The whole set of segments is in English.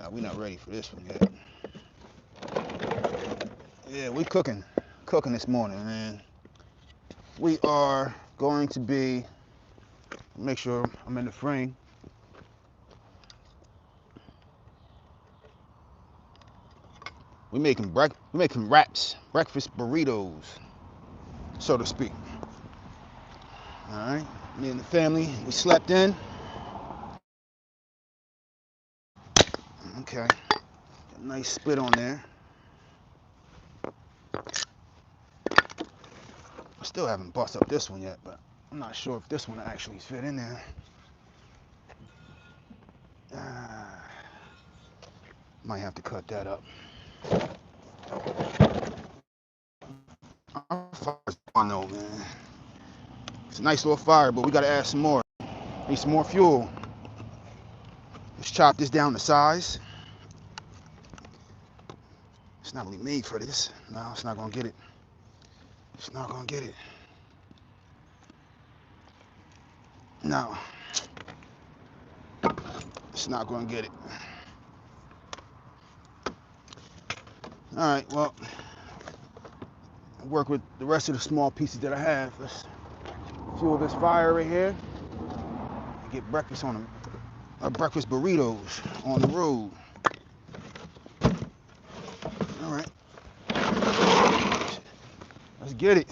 Nah, we're not ready for this one yet. Yeah, we cooking this morning, man. We are going to be, make sure I'm in the frame. We making wraps, breakfast burritos, so to speak. All right, me and the family, we slept in. Okay, got a nice split on there. I still haven't bust up this one yet, but I'm not sure if this one will actually fit in there. Might have to cut that up. Our fire's on though, man. It's a nice little fire, but we gotta add some more. Need some more fuel. Let's chop this down to size. It's not really made for this. No, it's not gonna get it. It's not gonna get it. No. It's not gonna get it. Alright, well, I'll work with the rest of the small pieces that I have. Let's fuel this fire right here and get breakfast on them. Breakfast burritos on the road. Alright. Let's get it.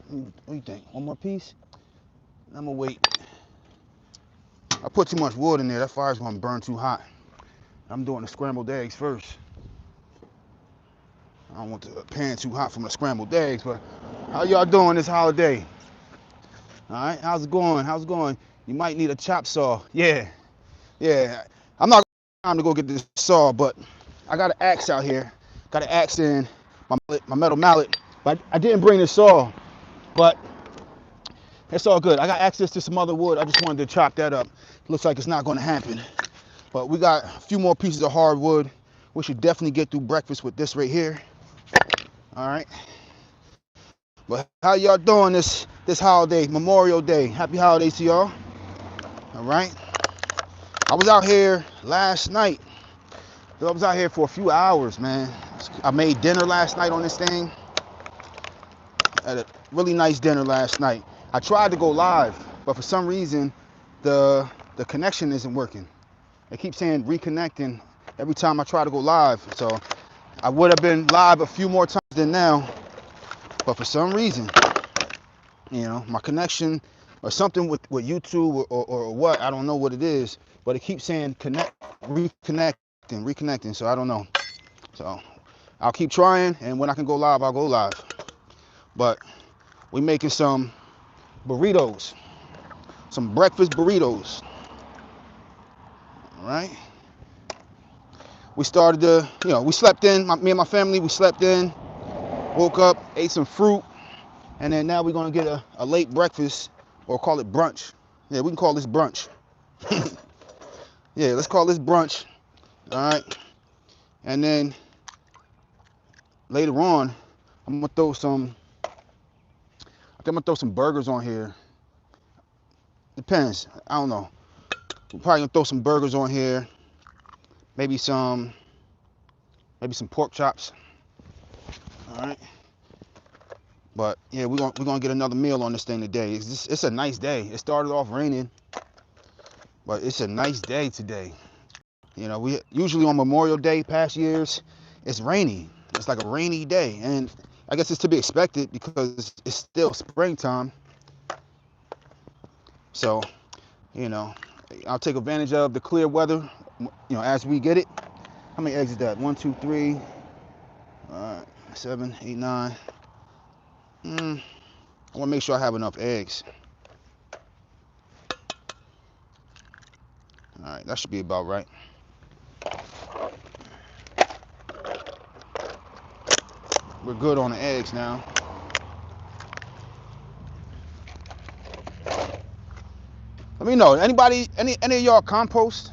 What do you think? One more piece? I'm gonna wait. I put too much wood in there. That fire's gonna burn too hot. I'm doing the scrambled eggs first. I don't want the pan too hot from the scrambled eggs, but how y'all doing this holiday? All right, how's it going? How's it going? You might need a chop saw. Yeah. I'm not time to go get this saw, but I got an axe out here. Got an axe in my metal mallet, but I didn't bring the saw. But it's all good. I got access to some other wood. I just wanted to chop that up. Looks like it's not going to happen. But we got a few more pieces of hardwood. We should definitely get through breakfast with this right here. All right. But how y'all doing this holiday, Memorial Day? Happy holidays to y'all. All right. I was out here last night. I was out here for a few hours, man. I made dinner last night on this thing. I had a really nice dinner last night. I tried to go live, but for some reason, the connection isn't working. It keeps saying reconnecting every time I try to go live. So I would have been live a few more times than now, but for some reason, my connection or something with YouTube or what, I don't know what it is, but it keeps saying reconnecting. So I don't know. So I'll keep trying, and when I can go live, I'll go live. But we making some burritos, some breakfast burritos. All right. We started we slept in. Me and my family, we slept in, woke up, ate some fruit, and then now we're gonna get a late breakfast, or call it brunch. Yeah, we can call this brunch. Yeah, let's call this brunch. All right. And then later on, I'm gonna throw some burgers on here. Depends. I don't know. We're probably gonna throw some burgers on here. Maybe some pork chops. All right. But yeah, we're gonna get another meal on this thing today. It's a nice day. It started off raining, but it's a nice day today. We usually on Memorial Day, past years, it's rainy. It's like a rainy day, and I guess it's to be expected because it's still springtime. So, I'll take advantage of the clear weather, as we get it. How many eggs is that? 1, 2, 3. All right, 7, 8, 9. I want to make sure I have enough eggs. All right, that should be about right. We're good on the eggs now. Let me know. Anybody, any of y'all compost?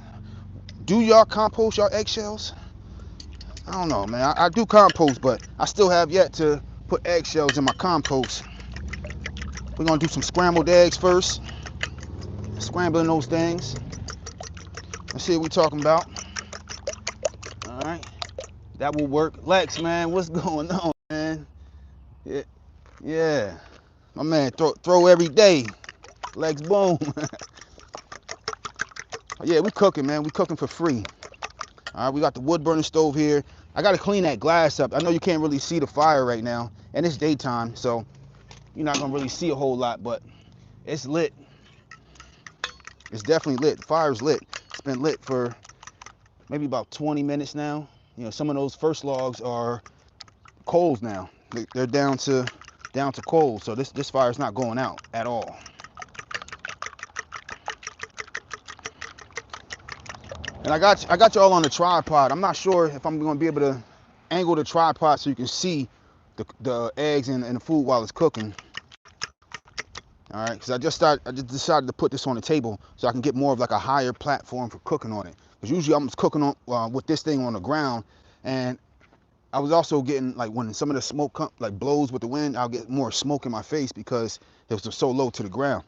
Do y'all compost your eggshells? I don't know, man. I do compost, but I still have yet to put eggshells in my compost. We're gonna do some scrambled eggs first. Scrambling those things. Let's see what we talking about. All right, that will work. Lex, man, what's going on, man? Yeah, yeah. My man, throw every day. Lex, boom. Yeah, we cooking, man. We cooking for free. All right, we got the wood burning stove here. I got to clean that glass up. I know you can't really see the fire right now, and it's daytime, so you're not gonna really see a whole lot, but it's lit. It's definitely lit. The fire's lit. It's been lit for maybe about 20 minutes now. You know, some of those first logs are coals now. They're down to coals, so this fire's not going out at all. And I got y'all on the tripod. I'm not sure if I'm gonna be able to angle the tripod so you can see the eggs and the food while it's cooking. All right, because I just decided to put this on the table so I can get more of like a higher platform for cooking on it. Because usually I'm just cooking on with this thing on the ground, and I was also getting, like, when some of the smoke like blows with the wind, I'll get more smoke in my face because it was so low to the ground.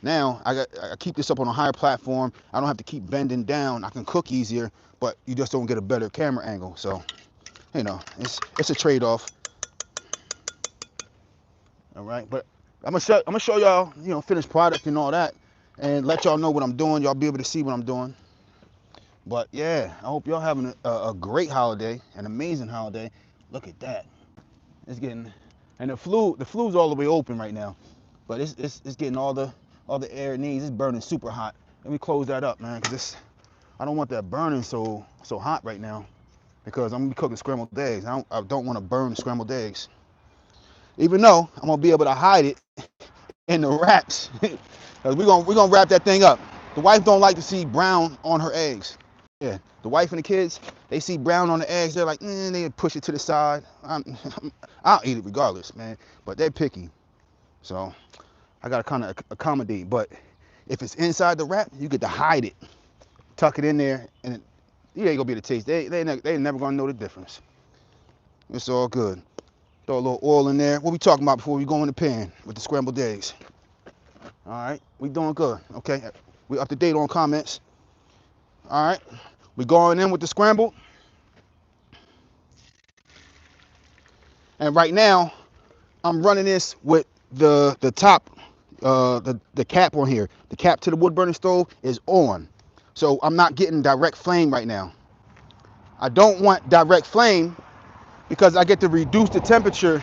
Now I keep this up on a higher platform. I don't have to keep bending down. I can cook easier, but you just don't get a better camera angle. So, you know, it's a trade-off. All right, but I'm gonna show y'all, you know, finished product and all that, and let y'all know what I'm doing. Y'all be able to see what I'm doing. But yeah, I hope y'all having a great holiday, an amazing holiday. Look at that. It's getting, and the flu's all the way open right now, but it's getting all the air it needs. It's burning super hot. Let me close that up, man, because I don't want that burning so hot right now, because I'm gonna be cooking scrambled eggs. I don't want to burn scrambled eggs, even though I'm gonna be able to hide it in the wraps. Cause we're gonna wrap that thing up. The wife don't like to see brown on her eggs. Yeah, the wife and the kids, they see brown on the eggs, they're like, they push it to the side. I'll eat it regardless, man. But they're picky, so I gotta kind of accommodate. But if it's inside the wrap, you get to hide it, tuck it in there, and you ain't gonna be able to taste. They never gonna know the difference. It's all good. Throw a little oil in there. What we talking about before we go in the pan with the scrambled eggs? All right, we doing good. Okay, we up to date on comments. All right, we going in with the scrambled. And right now, I'm running this with the top, the cap on here. The cap to the wood burning stove is on. So I'm not getting direct flame right now. I don't want direct flame because I get to reduce the temperature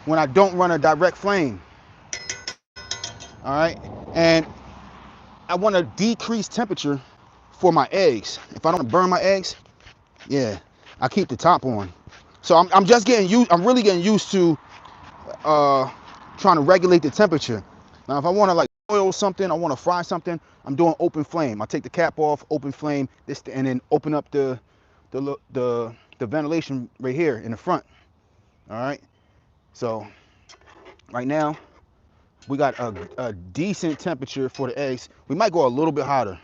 when I don't run a direct flame. All right, and I want to decrease temperature for my eggs. If I don't burn my eggs, yeah, I keep the top on. So I'm just getting used. I'm really getting used to trying to regulate the temperature. Now, if I want to like oil something, I want to fry something, I'm doing open flame. I take the cap off, open flame, and then open up the ventilation right here in the front. All right. So right now we got a decent temperature for the eggs. We might go a little bit hotter.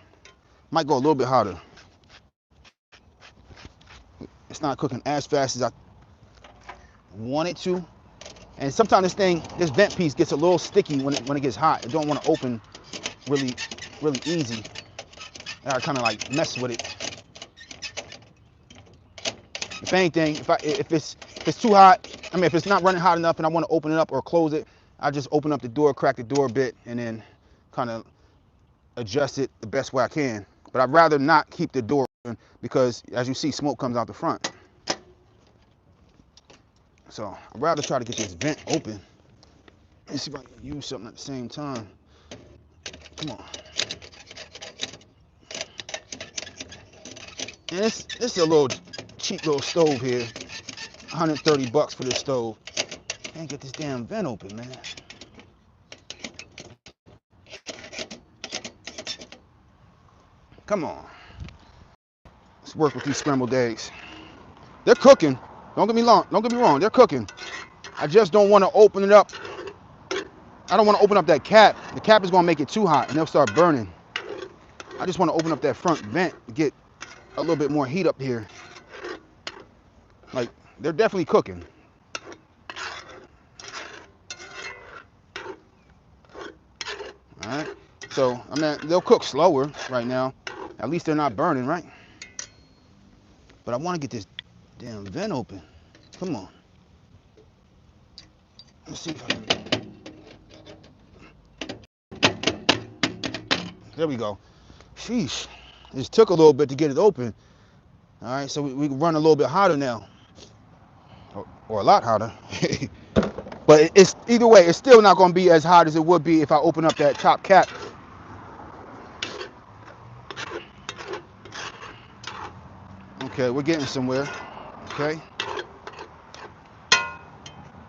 It's not cooking as fast as I want it to. And sometimes this vent piece gets a little sticky when it gets hot. It don't want to open really easy. And I kind of like mess with it. If anything, if it's too hot, I mean, if it's not running hot enough and I want to open it up or close it, I just open up the door, crack the door a bit, and then kind of adjust it the best way I can. But I'd rather not keep the door open because, as you see, smoke comes out the front. So I'd rather try to get this vent open. Let's see if I can use something at the same time. Come on. And this is a little cheap little stove here. 130 bucks for this stove. Can't get this damn vent open, man. Come on. Let's work with these scrambled eggs. They're cooking. Don't get me wrong. They're cooking. I just don't want to open it up. I don't want to open up that cap. The cap is going to make it too hot and they'll start burning. I just want to open up that front vent to get a little bit more heat up here. Like, they're definitely cooking. All right. So, I mean, they'll cook slower right now. At least they're not burning, right? But I want to get this damn vent open. Come on. Let's see if I can. There we go. Sheesh. It just took a little bit to get it open. All right, so we can run a little bit hotter now. Or a lot hotter. But it's either way, it's still not going to be as hot as it would be if I open up that top cap. Okay, we're getting somewhere. Okay.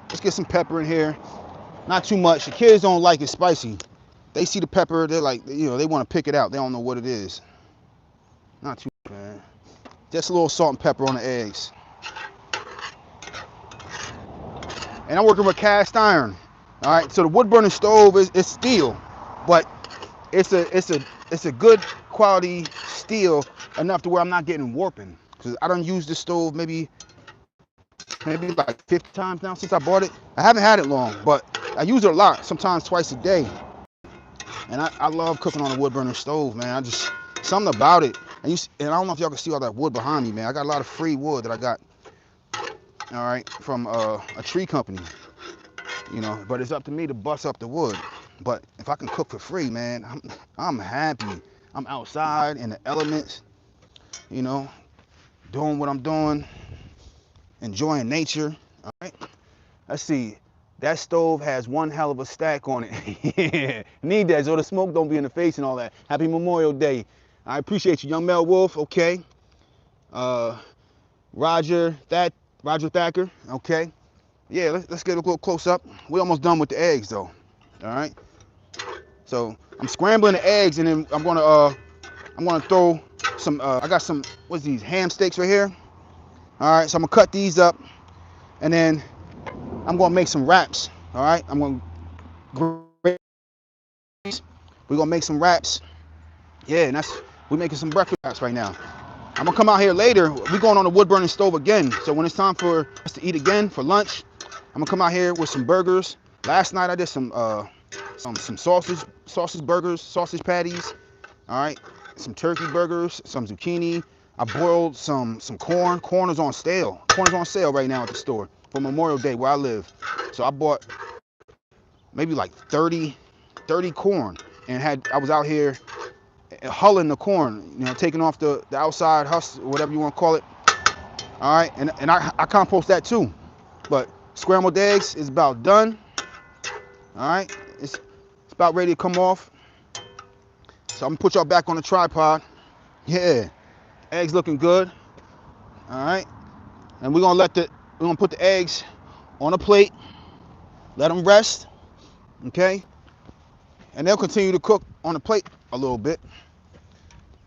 Let's get some pepper in here. Not too much. The kids don't like it spicy. They see the pepper, they're like, you know, they want to pick it out. They don't know what it is. Not too bad. Just a little salt and pepper on the eggs. And I'm working with cast iron. All right, so the wood burning stove is steel, but it's a good quality steel enough to where I'm not getting warping. Because I don't use this stove maybe like 50 times now since I bought it. I haven't had it long, but I use it a lot, sometimes twice a day. And I love cooking on a wood burning stove, man. I just, something about it. And I don't know if y'all can see all that wood behind me, man. I got a lot of free wood that I got, all right, from a tree company, you know. But it's up to me to bust up the wood. But if I can cook for free, man, I'm happy. I'm outside in the elements, you know, doing what I'm doing, enjoying nature. All right, let's see. That stove has one hell of a stack on it. Need that so the smoke don't be in the face and all that. Happy Memorial Day. I appreciate you, Young Mel Wolf. Okay. Roger Thacker. Okay. Yeah, let's get a little close up. We're almost done with the eggs though. All right. So I'm scrambling the eggs, and then I'm gonna throw some. I got some. What's these ham steaks right here? All right. So I'm gonna cut these up, and then I'm gonna make some wraps. All right. We're gonna make some wraps. Yeah, and we're making some breakfast wraps right now. I'm gonna come out here later. We're going on the wood burning stove again. So when it's time for us to eat again for lunch, I'm gonna come out here with some burgers. Last night I did some sausage burgers, sausage patties. All right, some turkey burgers, some zucchini. I boiled some corn. Corn is on sale. Corn is on sale right now at the store for Memorial Day where I live. So I bought maybe like 30 corn, and I was out here hulling the corn, you know, taking off the outside husk, whatever you want to call it. All right, and I compost that too. But scrambled eggs is about done. All right, it's about ready to come off. So I'm gonna put y'all back on the tripod. Yeah, eggs looking good. All right, and we're gonna put the eggs on a plate, let them rest. Okay, and they'll continue to cook on the plate a little bit.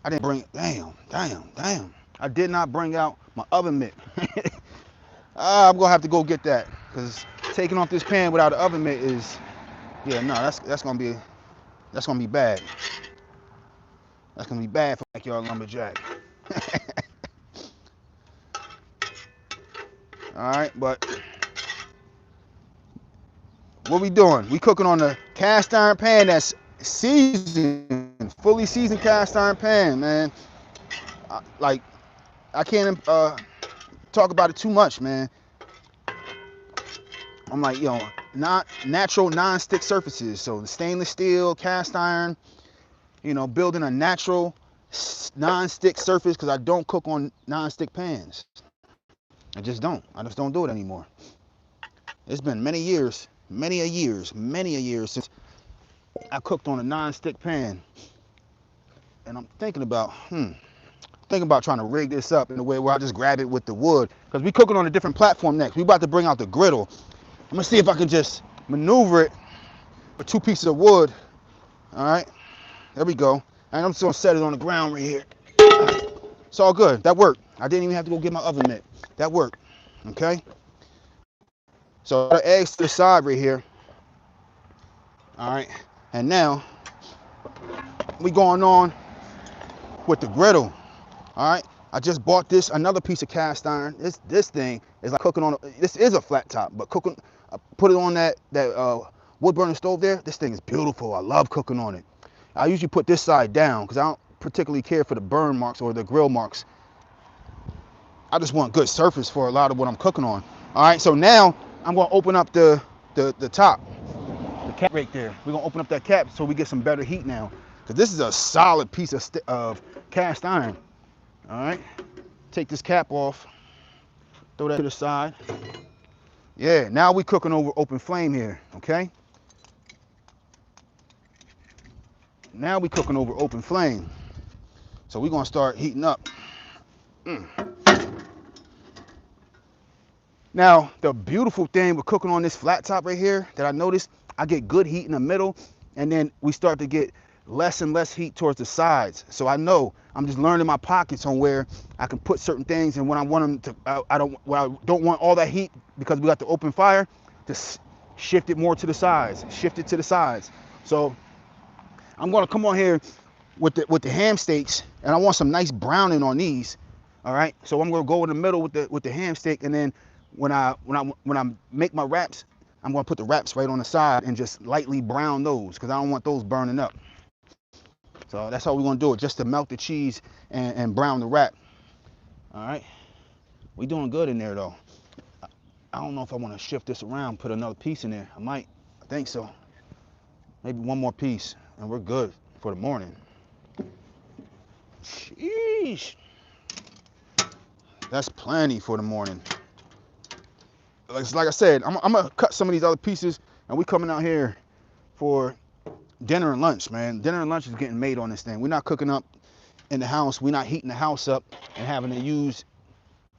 I didn't bring, damn. I did not bring out my oven mitt. I'm gonna have to go get that, because taking off this pan without an oven mitt is, yeah, no, that's gonna be bad. That's gonna be bad for Backyard Lumberjack. All right, but what we doing? We cooking on the cast iron pan that's seasoned, fully seasoned cast iron pan, man. I can't talk about it too much, man. I'm like, you know, not natural non-stick surfaces. So the stainless steel, cast iron, you know, building a natural non-stick surface, because I don't cook on non-stick pans. I just don't do it anymore. It's been many a years since I cooked on a non-stick pan. And I'm thinking about trying to rig this up in a way where I just grab it with the wood, because we cooking on a different platform next. We about to bring out the griddle. I'm gonna see if I can just maneuver it with 2 pieces of wood. All right, there we go. And I'm just gonna set it on the ground right here. It's all good. That worked. I didn't even have to go get my oven mitt. That worked. Okay. So the eggs to the side right here. All right, and now we going on with the griddle. All right, I just bought another piece of cast iron. This thing is like cooking on. This is a flat top, but cooking. I put it on that wood burning stove there. This thing is beautiful. I love cooking on it. I usually put this side down because I don't particularly care for the burn marks or the grill marks. I just want good surface for a lot of what I'm cooking on. All right, so now I'm gonna open up the top, the cap right there. We're gonna open up that cap so we get some better heat now, because this is a solid piece of cast iron. All right, take this cap off, throw that to the side. Yeah, now we're cooking over open flame here, okay? Now we're cooking over open flame. So we're gonna start heating up. Now, the beautiful thing with cooking on this flat top right here that I noticed, I get good heat in the middle, and then we start to get less and less heat towards the sides. So I know I'm just learning my pockets on where I can put certain things, and when I want them to, I don't want all that heat because we got the open fire, to shift it more to the sides, shift it to the sides. So I'm gonna come on here with the ham steaks, and I want some nice browning on these. All right, so I'm gonna go in the middle with the ham steak, and then when I make my wraps, I'm gonna put the wraps right on the side and just lightly brown those, because I don't want those burning up. So that's how we're gonna do it, just to melt the cheese and brown the wrap. All right, we doing good in there though. I don't know if I want to shift this around, put another piece in there. I might, I think so. Maybe one more piece, and we're good for the morning. Sheesh. That's plenty for the morning. Like I said, I'm gonna cut some of these other pieces, and we coming out here for dinner and lunch, man. Dinner and lunch is getting made on this thing. We're not cooking up in the house. We're not heating the house up and having to use,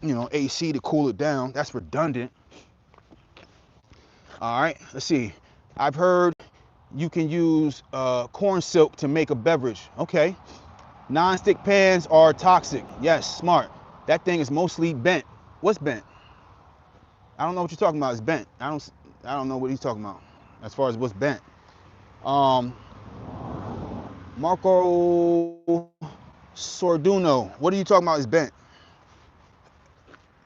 AC to cool it down. That's redundant. All right, let's see. I've heard you can use corn silk to make a beverage. Okay. Non-stick pans are toxic. Yes, smart. That thing is mostly bent. What's bent? I don't know what you're talking about. It's bent. I don't know what he's talking about as far as what's bent. Marco Sorduno, what are you talking about is bent?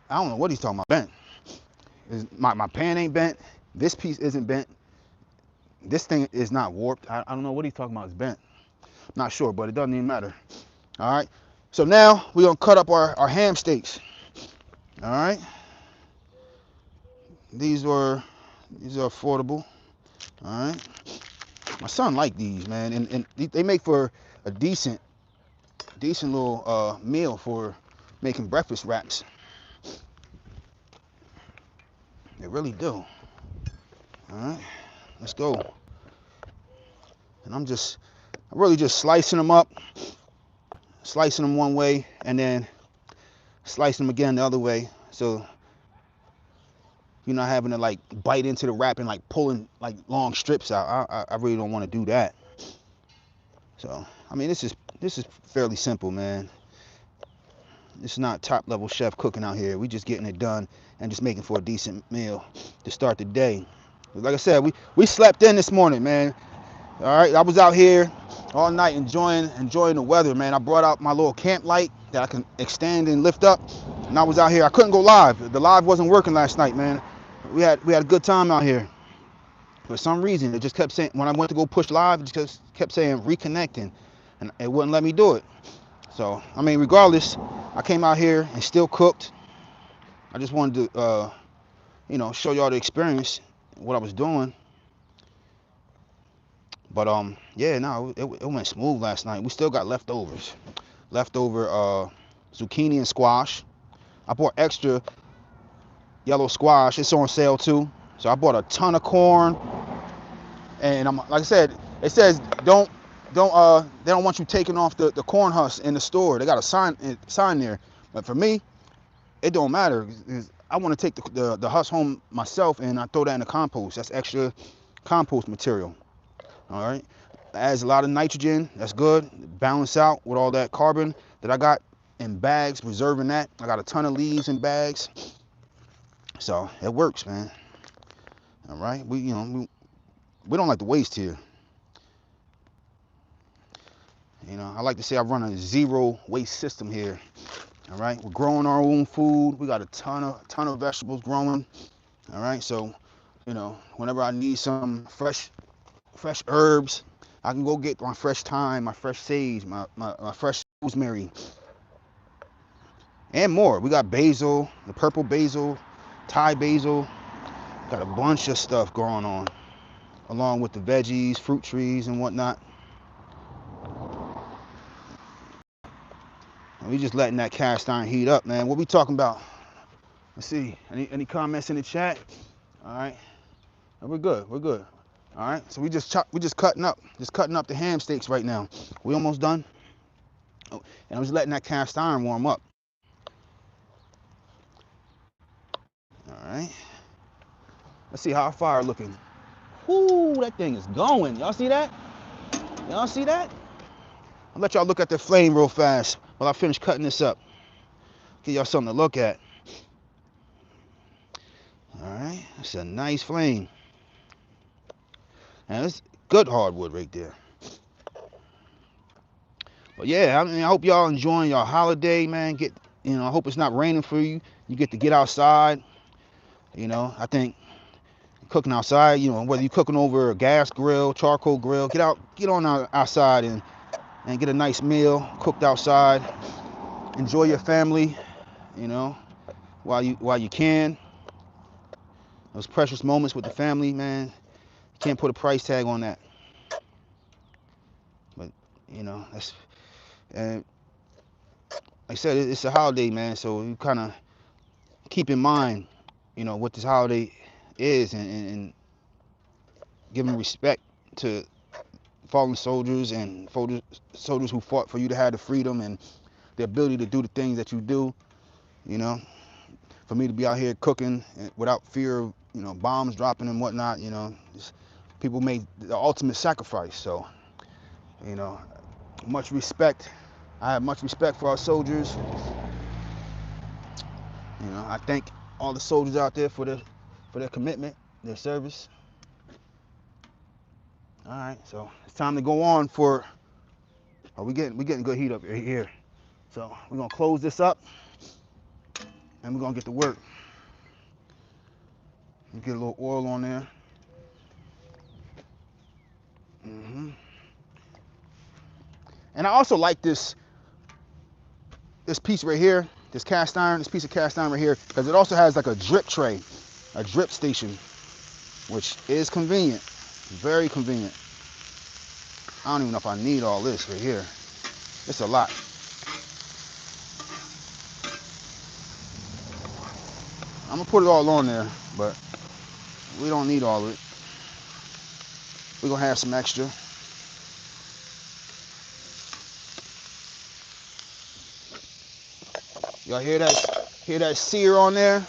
I don't know what he's talking about. Bent. My pan ain't bent. This piece isn't bent. This thing is not warped. I don't know what he's talking about is bent. Not sure, but it doesn't even matter. All right. So now we're gonna cut up our ham steaks. All right. These are affordable. All right. My son liked these, man, and they make for a decent little meal for making breakfast wraps. They really do. All right. Let's go. And I'm really just slicing them up, slicing them one way, and then slicing them again the other way. So you're not having to like bite into the wrap and like pulling like long strips out. I really don't want to do that. So I mean, this is fairly simple, man. It's not top level chef cooking out here. We just getting it done and just making for a decent meal to start the day. Like I said, we slept in this morning, man. All right, I was out here all night enjoying the weather, man. I brought out my little camp light that I can extend and lift up, and I was out here. I couldn't go live. The live wasn't working last night, man. We had a good time out here. For some reason, it just kept saying, when I went to go push live, it just kept saying reconnecting, and it wouldn't let me do it. So, I mean, regardless, I came out here and still cooked. I just wanted to, show y'all the experience, what I was doing. But, yeah, no, it went smooth last night. We still got leftovers. Leftover zucchini and squash. I bought extra yellow squash. It's on sale, too. So I bought a ton of corn. And like I said, it says they don't want you taking off the corn husk in the store. They got a sign there. But for me, it don't matter. I want to take the husk home myself, and I throw that in the compost. That's extra compost material. All right. Adds a lot of nitrogen. That's good. Balance out with all that carbon that I got in bags, reserving that. I got a ton of leaves in bags. So it works, man. All right. We don't like to waste here. I like to say I run a zero waste system here. All right, we're growing our own food. We got a ton of vegetables growing. All right, so whenever I need some fresh herbs, I can go get my fresh thyme, my fresh sage, my fresh rosemary, and more. We got basil, the purple basil, Thai basil. Got a bunch of stuff going on, along with the veggies, fruit trees, and whatnot. And we just letting that cast iron heat up, man. What we talking about? Let's see. Any comments in the chat? All right. We're good. We're good. All right. So we just cutting up the ham steaks right now. We almost done. Oh, and I'm just letting that cast iron warm up. All right. Let's see how our fire looking. Whoo, that thing is going. Y'all see that? Y'all see that? I'll let y'all look at the flame real fast while I finish cutting this up. Give y'all something to look at. All right. That's a nice flame. And it's good hardwood right there. But yeah, I mean, I hope y'all enjoying your holiday, man. I hope it's not raining for you. You get to get outside. I think cooking outside, whether you're cooking over a gas grill, charcoal grill, get on outside and get a nice meal cooked outside. Enjoy your family, while you can. Those precious moments with the family, man. You can't put a price tag on that. But that's, and like I said, it's a holiday, man. So you kind of keep in mind, what this holiday is, and giving respect to fallen soldiers and soldiers who fought for you to have the freedom and the ability to do the things that you do. For me to be out here cooking without fear of bombs dropping and whatnot. People made the ultimate sacrifice. So much respect. I have much respect for our soldiers. I thank all the soldiers out there for their commitment, their service. All right, so it's time to go on for. We getting good heat up here. So we're gonna close this up, and we're gonna get to work. Get a little oil on there. And I also like this piece right here, this piece of cast iron right here, because it also has like a drip tray, a drip station, which is convenient, very convenient. I don't even know if I need all this right here. It's a lot. I'm gonna put it all on there, but we don't need all of it. We're gonna have some extra. Y'all hear that? Hear that sear on there?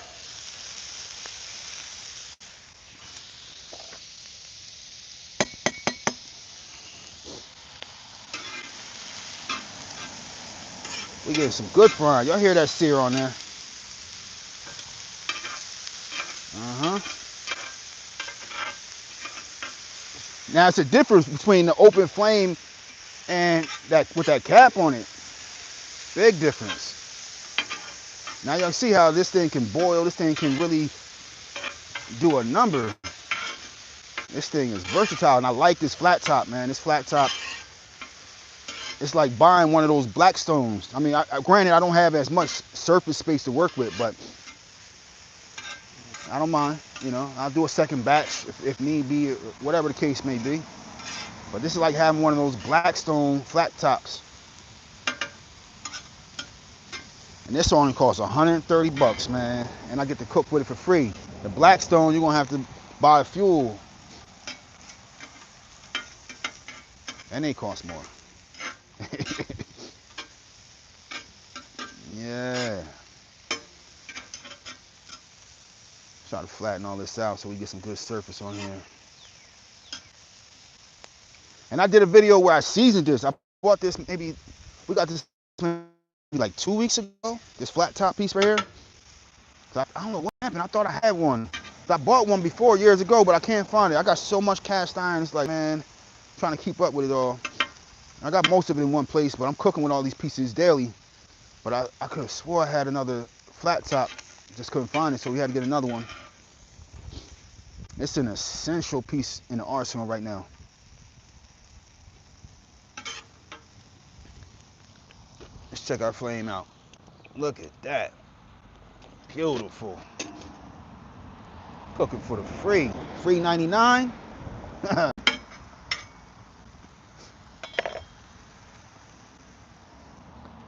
We getting some good frying. Y'all hear that sear on there? Now it's a difference between the open flame and that with that cap on it. Big difference. Now y'all see how this thing can boil. This thing can really do a number. This thing is versatile, and I like this flat top, man. This flat top, it's like buying one of those Blackstones. I mean, granted, I don't have as much surface space to work with, but I don't mind. I'll do a second batch if need be, whatever the case may be. But this is like having one of those Blackstone flat tops. And this only costs $130, man. And I get to cook with it for free. The Blackstone, you're gonna have to buy fuel. And they cost more. Yeah. Try to flatten all this out so we get some good surface on here. And I did a video where I seasoned this. I bought this we got this maybe like 2 weeks ago. This flat top piece right here. I don't know what happened. I thought I had one. I bought one before years ago, but I can't find it. I got so much cast iron. It's like, man, trying to keep up with it all. I got most of it in one place, but I'm cooking with all these pieces daily. But I could have swore I had another flat top. Just couldn't find it, so we had to get another one. It's an essential piece in the arsenal right now. Let's check our flame out. Look at that. Beautiful. Cooking for the free. Free 99.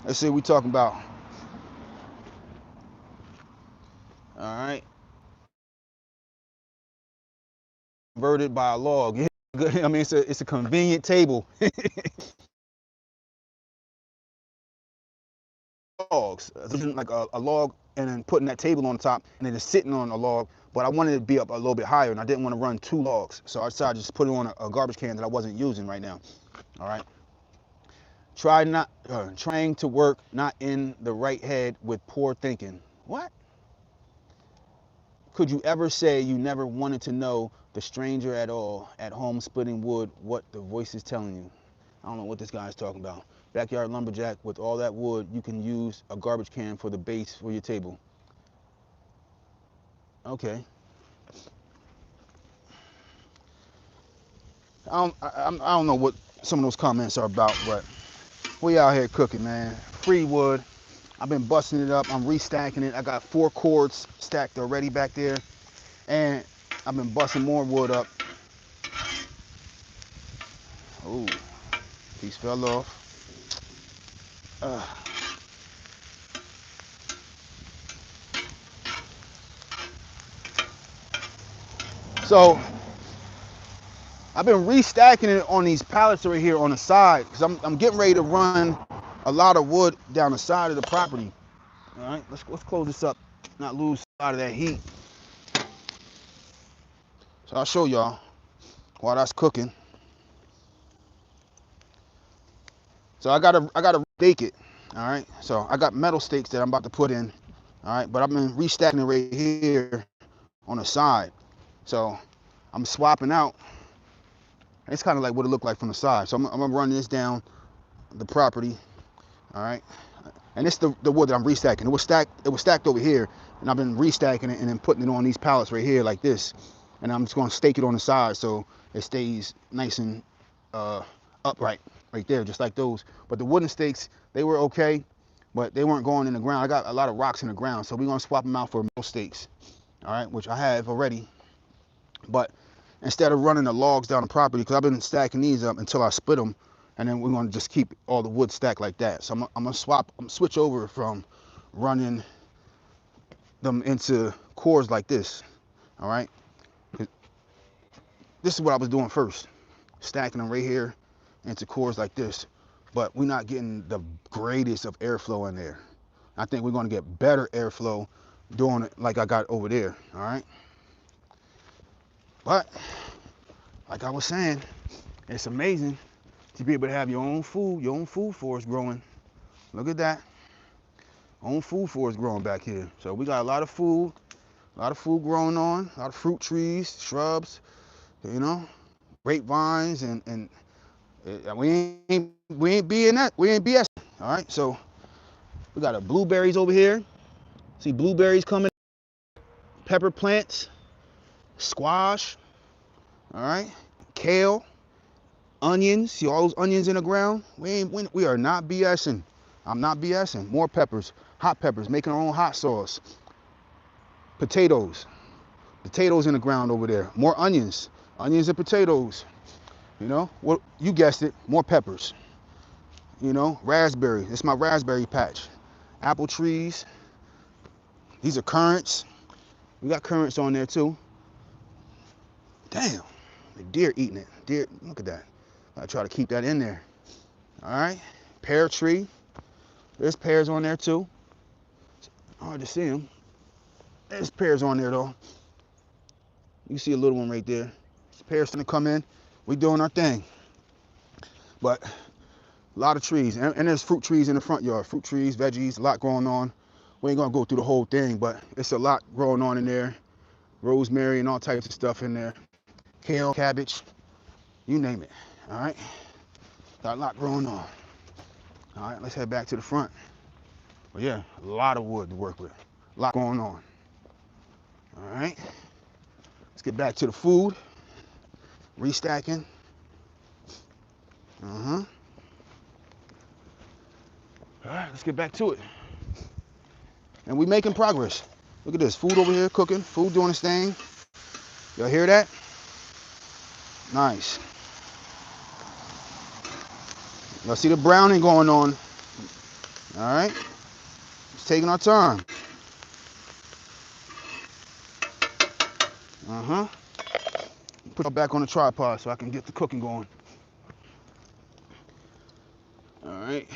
Let's see what we talking about. All right. Converted by a log. Yeah, good. I mean, it's a convenient table. Logs, like a log, and then putting that table on top, and then it's sitting on a log. But I wanted it to be up a little bit higher, and I didn't want to run 2 logs, so I decided to just put it on a garbage can that I wasn't using right now. All right. Trying to work not in the right head with poor thinking. What? Could you ever say you never wanted to know the stranger at all at home splitting wood, what the voice is telling you? I don't know what this guy's talking about. Backyard lumberjack with all that wood, you can use a garbage can for the base for your table. Okay. I don't know what some of those comments are about, but we out here cooking, man. Free wood. I've been busting it up. I'm restacking it. I got 4 cords stacked already back there, and I've been busting more wood up. Ooh, piece fell off. So I've been restacking it on these pallets right here on the side because I'm getting ready to run a lot of wood down the side of the property. All right, let's close this up, not lose a lot of that heat. So I'll show y'all while that's cooking. So I gotta bake it. All right, so I got metal stakes that I'm about to put in. All right, but I've been restacking it right here on the side. So I'm swapping out. It's kind of like what it looked like from the side. So I'm gonna run this down the property. All right, and it's the wood that I'm restacking. It was stacked over here, and I've been restacking it and then putting it on these pallets right here like this. And I'm just gonna stake it on the side so it stays nice and upright right there, just like those. But the wooden stakes, they were okay, but they weren't going in the ground. I got a lot of rocks in the ground, so we're gonna swap them out for metal stakes. All right, which I have already. But instead of running the logs down the property, because I've been stacking these up until I split them, and then we're gonna just keep all the wood stacked like that. So I'm gonna switch over from running them into cores like this. All right, this is what I was doing first, stacking them right here into cores like this. But we're not getting the greatest of airflow in there. I think we're gonna get better airflow doing it like I got over there. All right, but like I was saying, it's amazing to be able to have your own food forest growing. Look at that. Own food forest growing back here. So we got a lot of food growing on, a lot of fruit trees, shrubs, you know, grapevines, and we ain't BS. All right, so we got blueberries over here. See blueberries coming, pepper plants, squash, all right, kale, onions. See all those onions in the ground? We are not BSing. I'm not BSing. More peppers, hot peppers, making our own hot sauce. Potatoes in the ground over there. More onions and potatoes. You know, what you guessed it, more peppers. You know, raspberry. It's my raspberry patch. Apple trees. These are currants. We got currants on there too. Damn, the deer eating it. Deer, look at that. I try to keep that in there. All right, pear tree. There's pears on there too. Hard to see them. There's pears on there though. You see a little one right there. There's pears gonna come in. We doing our thing. But a lot of trees, and there's fruit trees in the front yard. Fruit trees, veggies, a lot going on. We ain't gonna go through the whole thing, but it's a lot growing on in there. Rosemary and all types of stuff in there. Kale, cabbage, you name it. All right, got a lot growing on. All right, let's head back to the front. But yeah, a lot of wood to work with. A lot going on. All right, let's get back to the food. Restacking. All right, let's get back to it. And we making progress. Look at this, food over here cooking, food doing its thing. Y'all hear that? Nice. Y'all see the browning going on. All right, it's taking our time. Put it back on the tripod so I can get the cooking going. All right.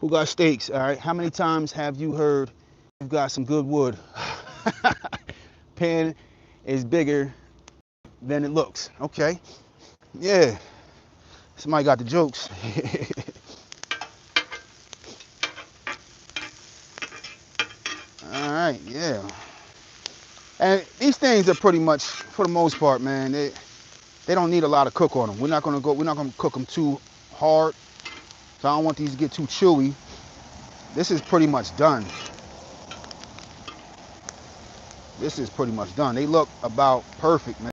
Who got steaks? All right. How many times have you heard you've got some good wood? Pan is bigger than it looks. Okay. Yeah. Somebody got the jokes. All right. Yeah. And these things are pretty much, for the most part, man, they don't need a lot of cook on them. We're not gonna cook them too hard. So I don't want these to get too chewy. This is pretty much done. This is pretty much done. They look about perfect, man.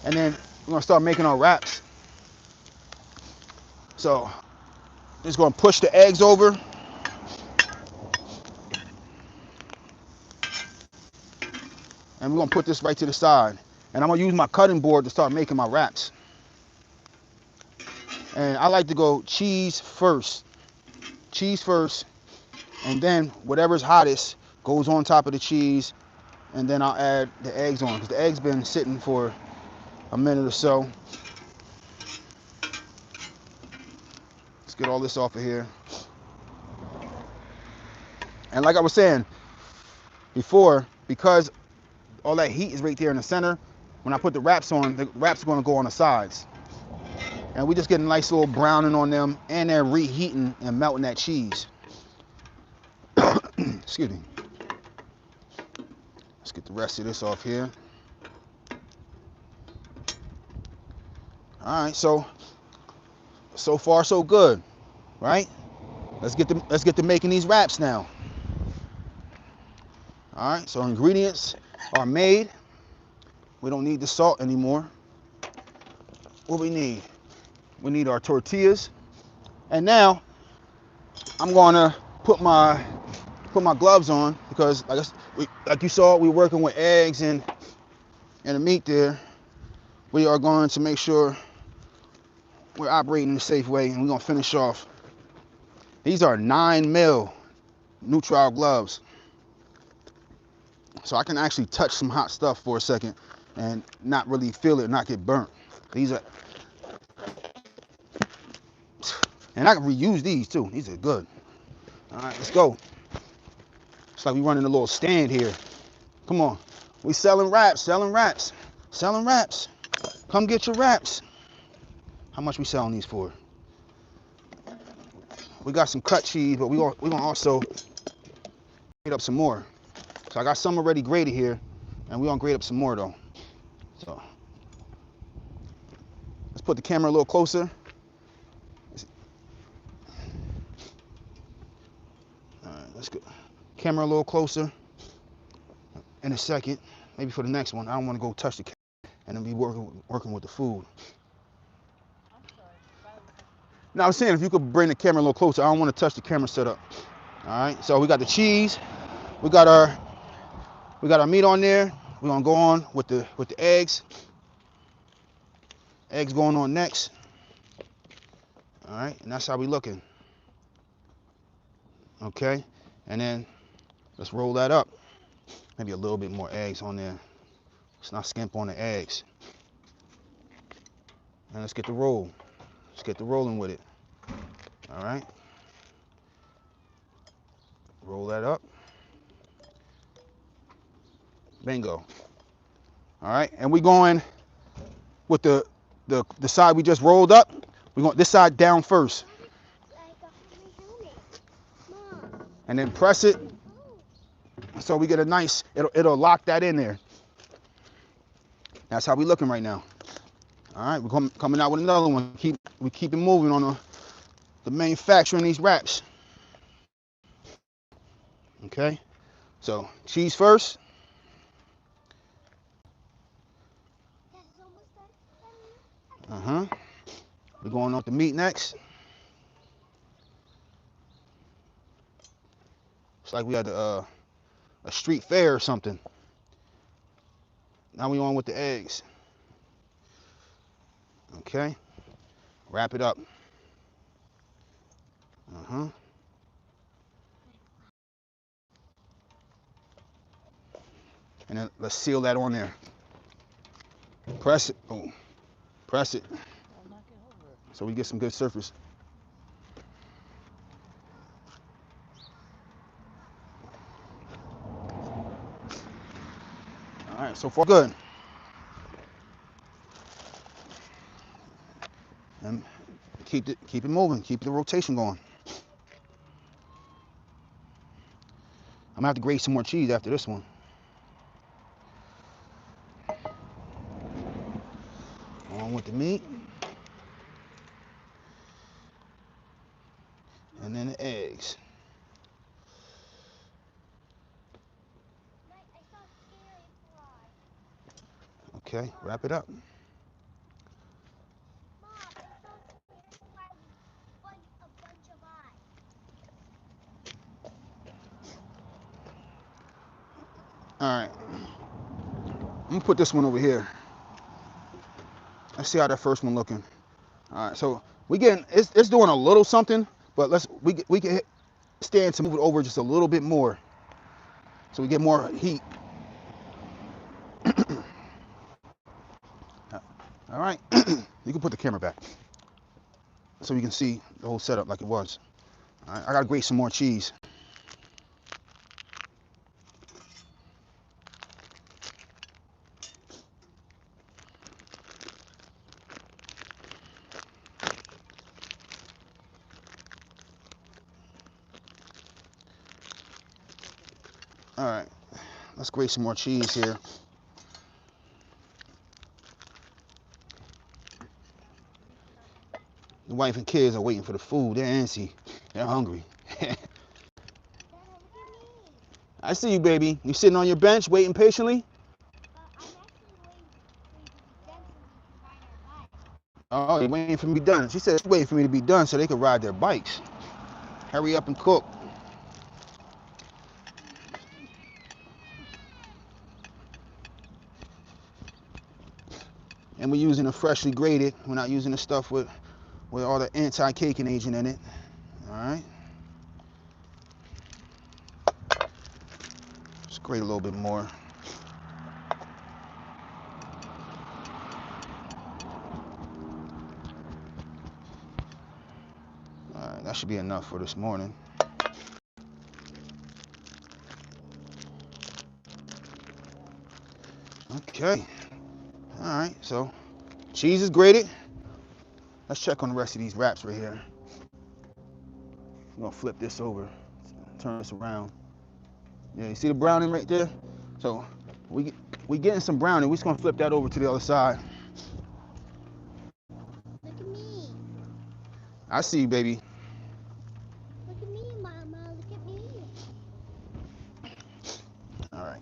And then we're gonna start making our wraps. So just gonna push the eggs over. And we're gonna put this right to the side. And I'm gonna use my cutting board to start making my wraps. And I like to go cheese first. Cheese first, and then whatever's hottest goes on top of the cheese, and then I'll add the eggs on, because the eggs been sitting for a minute or so. Let's get all this off of here. And like I was saying before, because all that heat is right there in the center, when I put the wraps on, the wraps are going to go on the sides. And we just get a nice little browning on them, and they're reheating and melting that cheese. Excuse me. Let's get the rest of this off here. All right, so far so good, right? Let's get to making these wraps now. All right, so ingredients are made. We don't need the salt anymore. What we need? We need our tortillas. And now I'm gonna put my gloves on, because like you saw, we're working with eggs and the meat there. We are going to make sure we're operating in a safe way, and we're gonna finish off. These are 9mm neutral gloves, so I can actually touch some hot stuff for a second and not really feel it, not get burnt. These are, and I can reuse these too. These are good. All right, let's go. It's like we running a little stand here. Come on, we selling wraps, selling wraps, selling wraps. Come get your wraps. How much we selling these for? We got some cut cheese, but we're gonna also grate up some more. So I got some already grated here, and we're gonna grate up some more though. So let's put the camera a little closer. All right, let's go. Camera a little closer. In a second, maybe for the next one, I don't want to go touch the camera and then be working with the food. Now I was saying, if you could bring the camera a little closer, I don't want to touch the camera setup. All right, so we got the cheese, we got our meat on there. We're gonna go on with the eggs. Eggs going on next. All right, and that's how we looking. Okay, and then let's roll that up. Maybe a little bit more eggs on there. Let's not skimp on the eggs. And let's get the roll. Let's get the rolling with it. All right. Roll that up. Bingo. All right, and we're going with the side we just rolled up. We're going this side down first. And then press it so we get a nice, it'll lock that in there. That's how we looking right now. All right, we're coming out with another one. We keep it moving on the manufacturing these wraps. Okay, so cheese first. We're going on the meat next. It's like we had a street fair or something. Now we on with the eggs. Okay, wrap it up. And then let's seal that on there. Press it. Boom. Press it. So we get some good surface. All right, so far good. And keep it moving. Keep the rotation going. I'm gonna have to grate some more cheese after this one. On with the meat. And then the eggs. Okay, wrap it up. All right, I'm gonna put this one over here. Let's see how that first one looking. All right, so it's doing a little something, but we can stand to move it over just a little bit more, so we get more heat. All right, you can put the camera back so you can see the whole setup like it was. All right, I gotta grate some more cheese. All right, let's grate some more cheese here. The wife and kids are waiting for the food. They're antsy. They're hungry. I see you, baby. You sitting on your bench waiting patiently? Oh, you're waiting for me to be done. She said she's waiting for me to be done so they could ride their bikes. Hurry up and cook. And we're using a freshly grated. We're not using the stuff with all the anti-caking agent in it. All right. Just grate a little bit more. All right, that should be enough for this morning. Okay. All right, so cheese is grated. Let's check on the rest of these wraps right here. I'm gonna flip this over, turn this around. Yeah, you see the browning right there? So we getting some browning. We're just gonna flip that over to the other side. Look at me. I see you, baby. Look at me, Mama. Look at me. All right.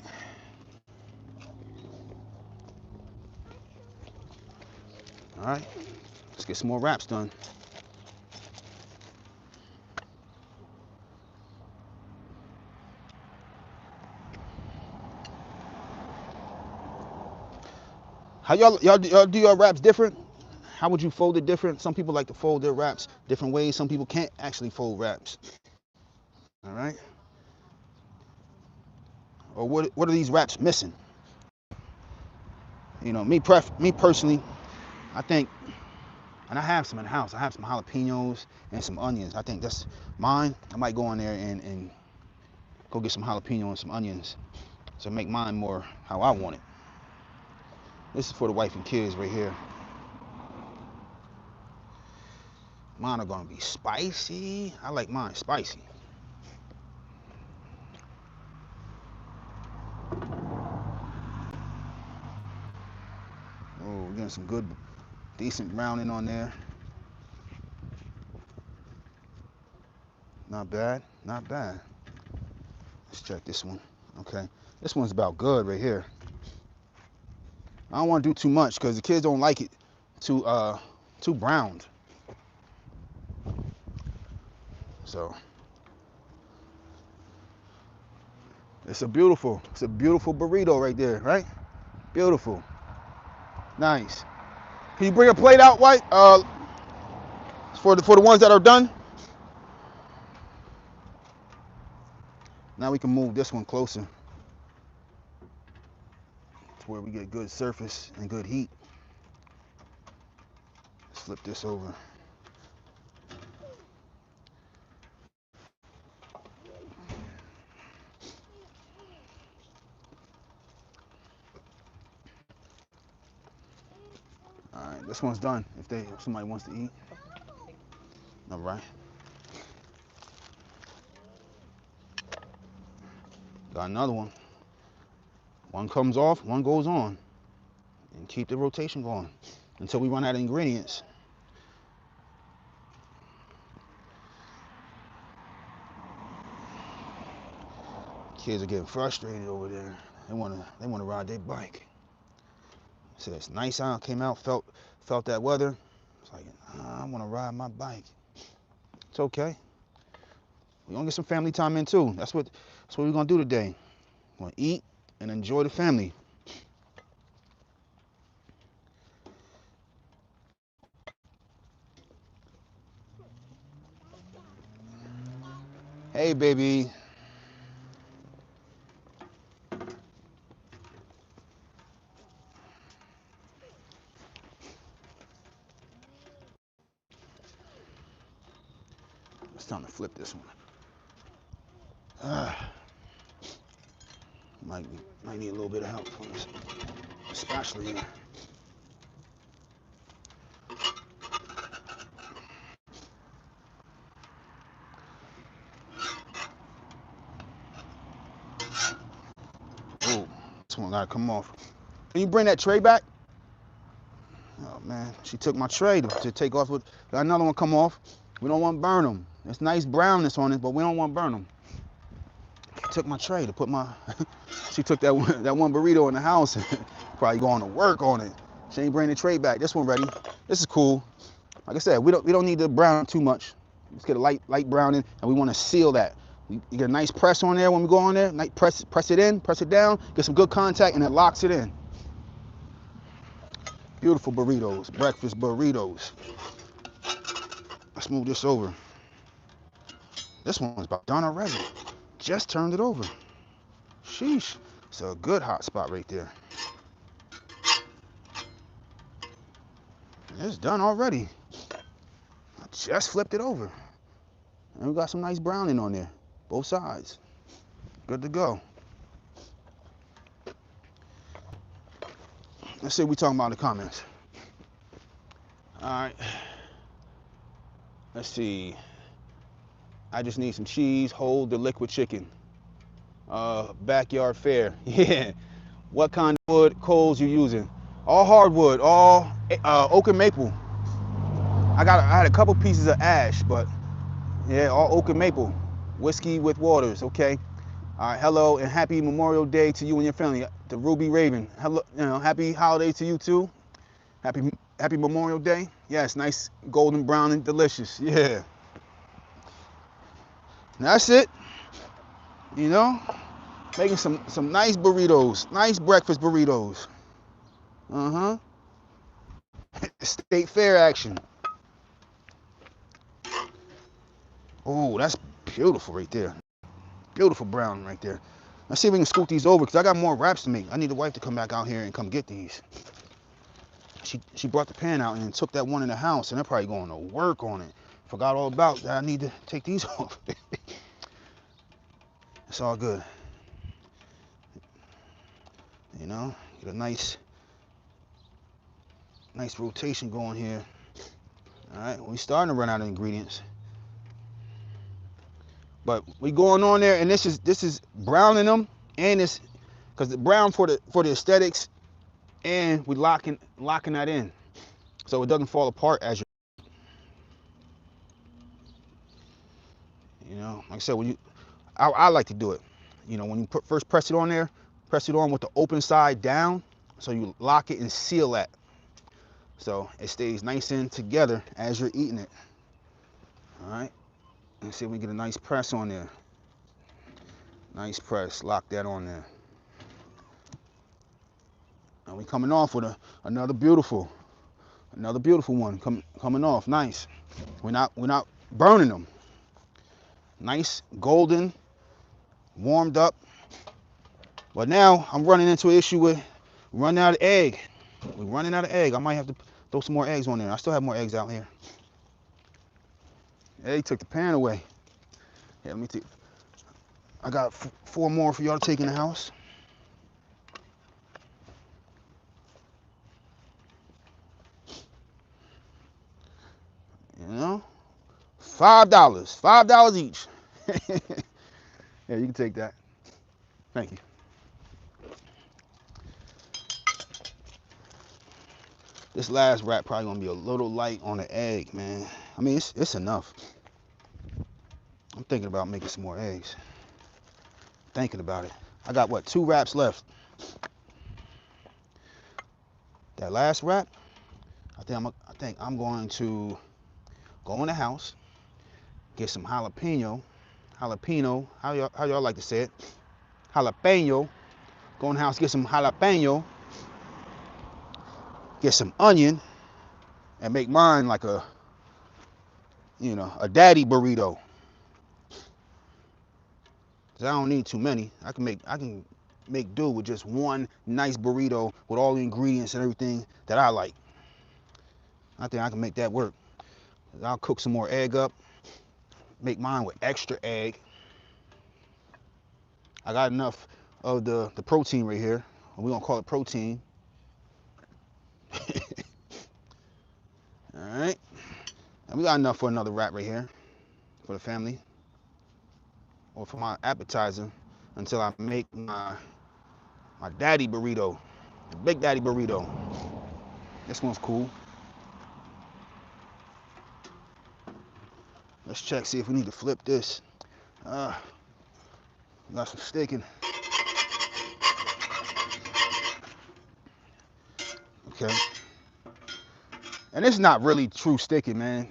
All right. Let's get some more wraps done. How y'all do your wraps different? How would you fold it different? Some people like to fold their wraps different ways. Some people can't actually fold wraps. All right. Or what are these wraps missing? You know, me personally, I think, and I have some in the house. I have some jalapenos and some onions. I think that's mine. I might go in there and go get some jalapeno and some onions to make mine more how I want it. This is for the wife and kids right here. Mine are gonna be spicy. I like mine spicy. Oh, we're getting some good, decent browning on there. Not bad, not bad. Let's check this one. Okay, this one's about good right here. I don't want to do too much because the kids don't like it too browned. So It's a beautiful burrito right there, right? Beautiful. Nice. Can you bring a plate out, White? For the ones that are done. Now we can move this one closer to where we get good surface and good heat. Let's flip this over. All right, this one's done. If somebody wants to eat. All right. Got another one. One comes off, one goes on. And keep the rotation going until we run out of ingredients. Kids are getting frustrated over there. They wanna ride their bike. So it's nice out, came out, felt that weather. It's like, I wanna ride my bike. It's okay. We're gonna get some family time in too. That's what we're gonna do today. We're gonna eat and enjoy the family. Hey, baby. It's time to flip this one. Might need a little bit of help from this spatula here. Oh, this one gotta come off. Can you bring that tray back? Oh man, she took my tray to take off with. Got another one come off. We don't want to burn them. It's nice brownness on it, but we don't want to burn them. She took my tray to put my. She took that one burrito in the house and probably going to work on it. She ain't bring the tray back. This one ready. This is cool. Like I said, we don't need to brown too much. Let's get a light browning, and we want to seal that. You get a nice press on there when we go on there. Nice press it in, press it down, get some good contact, and it locks it in. Beautiful burritos, breakfast burritos. Let's move this over. This one's about done already. Just turned it over. Sheesh. It's a good hot spot right there. It's done already. I just flipped it over. And we got some nice browning on there. Both sides. Good to go. Let's see what we talking about in the comments. All right. Let's see. I just need some cheese. Hold the liquid chicken. Backyard fare. Yeah. What kind of wood coals you using? All hardwood. All oak and maple. I had a couple pieces of ash, but yeah, all oak and maple. Whiskey with waters. Okay. All right. Hello and happy Memorial Day to you and your family. To Ruby Raven. Hello. Happy holiday to you too. Happy Memorial Day. Yes, nice golden brown and delicious. Yeah. That's it. Making some nice burritos, nice breakfast burritos. State fair action. Oh, that's beautiful right there. Beautiful brown right there. Let's see if we can scoot these over because I got more wraps to make. I need the wife to come back out here and come get these. She brought the pan out and took that one in the house, and they're probably going to work on it. Forgot all about that. I need to take these off. It's all good. Get a nice rotation going here. All right, we starting to run out of ingredients, but we going on there, and this is browning them, and it's because the brown for the aesthetics, and we locking that in, so it doesn't fall apart as like I said, I like to do it. When you first press it on there, press it on with the open side down, so you lock it and seal that, so it stays nice and together as you're eating it. All right, let's see if we get a nice press on there. Nice press. Lock that on there. And we coming off with another beautiful one coming off. Nice. We're not burning them. Nice, golden, warmed up. But now I'm running into an issue with running out of egg. We're running out of egg. I might have to throw some more eggs on there. I still have more eggs out here. Hey, took the pan away. Yeah, let me take. I got 4 more for y'all to take in the house. You know, $5, $5 each. Yeah, you can take that. Thank you. This last wrap probably gonna be a little light on the egg, man. I mean, it's enough. I'm thinking about making some more eggs. Thinking about it. I got what, 2 wraps left. That last wrap, I think I'm going to go in the house, get some jalapeno, how y'all like to say it, jalapeno. Go in the house, get some jalapeno, get some onion, and make mine like a daddy burrito. Cause I don't need too many. I can make do with just one nice burrito with all the ingredients and everything that I like. I think I can make that work. I'll cook some more egg up, make mine with extra egg. I got enough of the protein right here. We're gonna call it protein. All right, and we got enough for another wrap right here for the family, or for my appetizer, until I make my daddy burrito, the big daddy burrito. This one's cool. Let's check, see if we need to flip this. Got some sticking. Okay. And it's not really true sticking, man.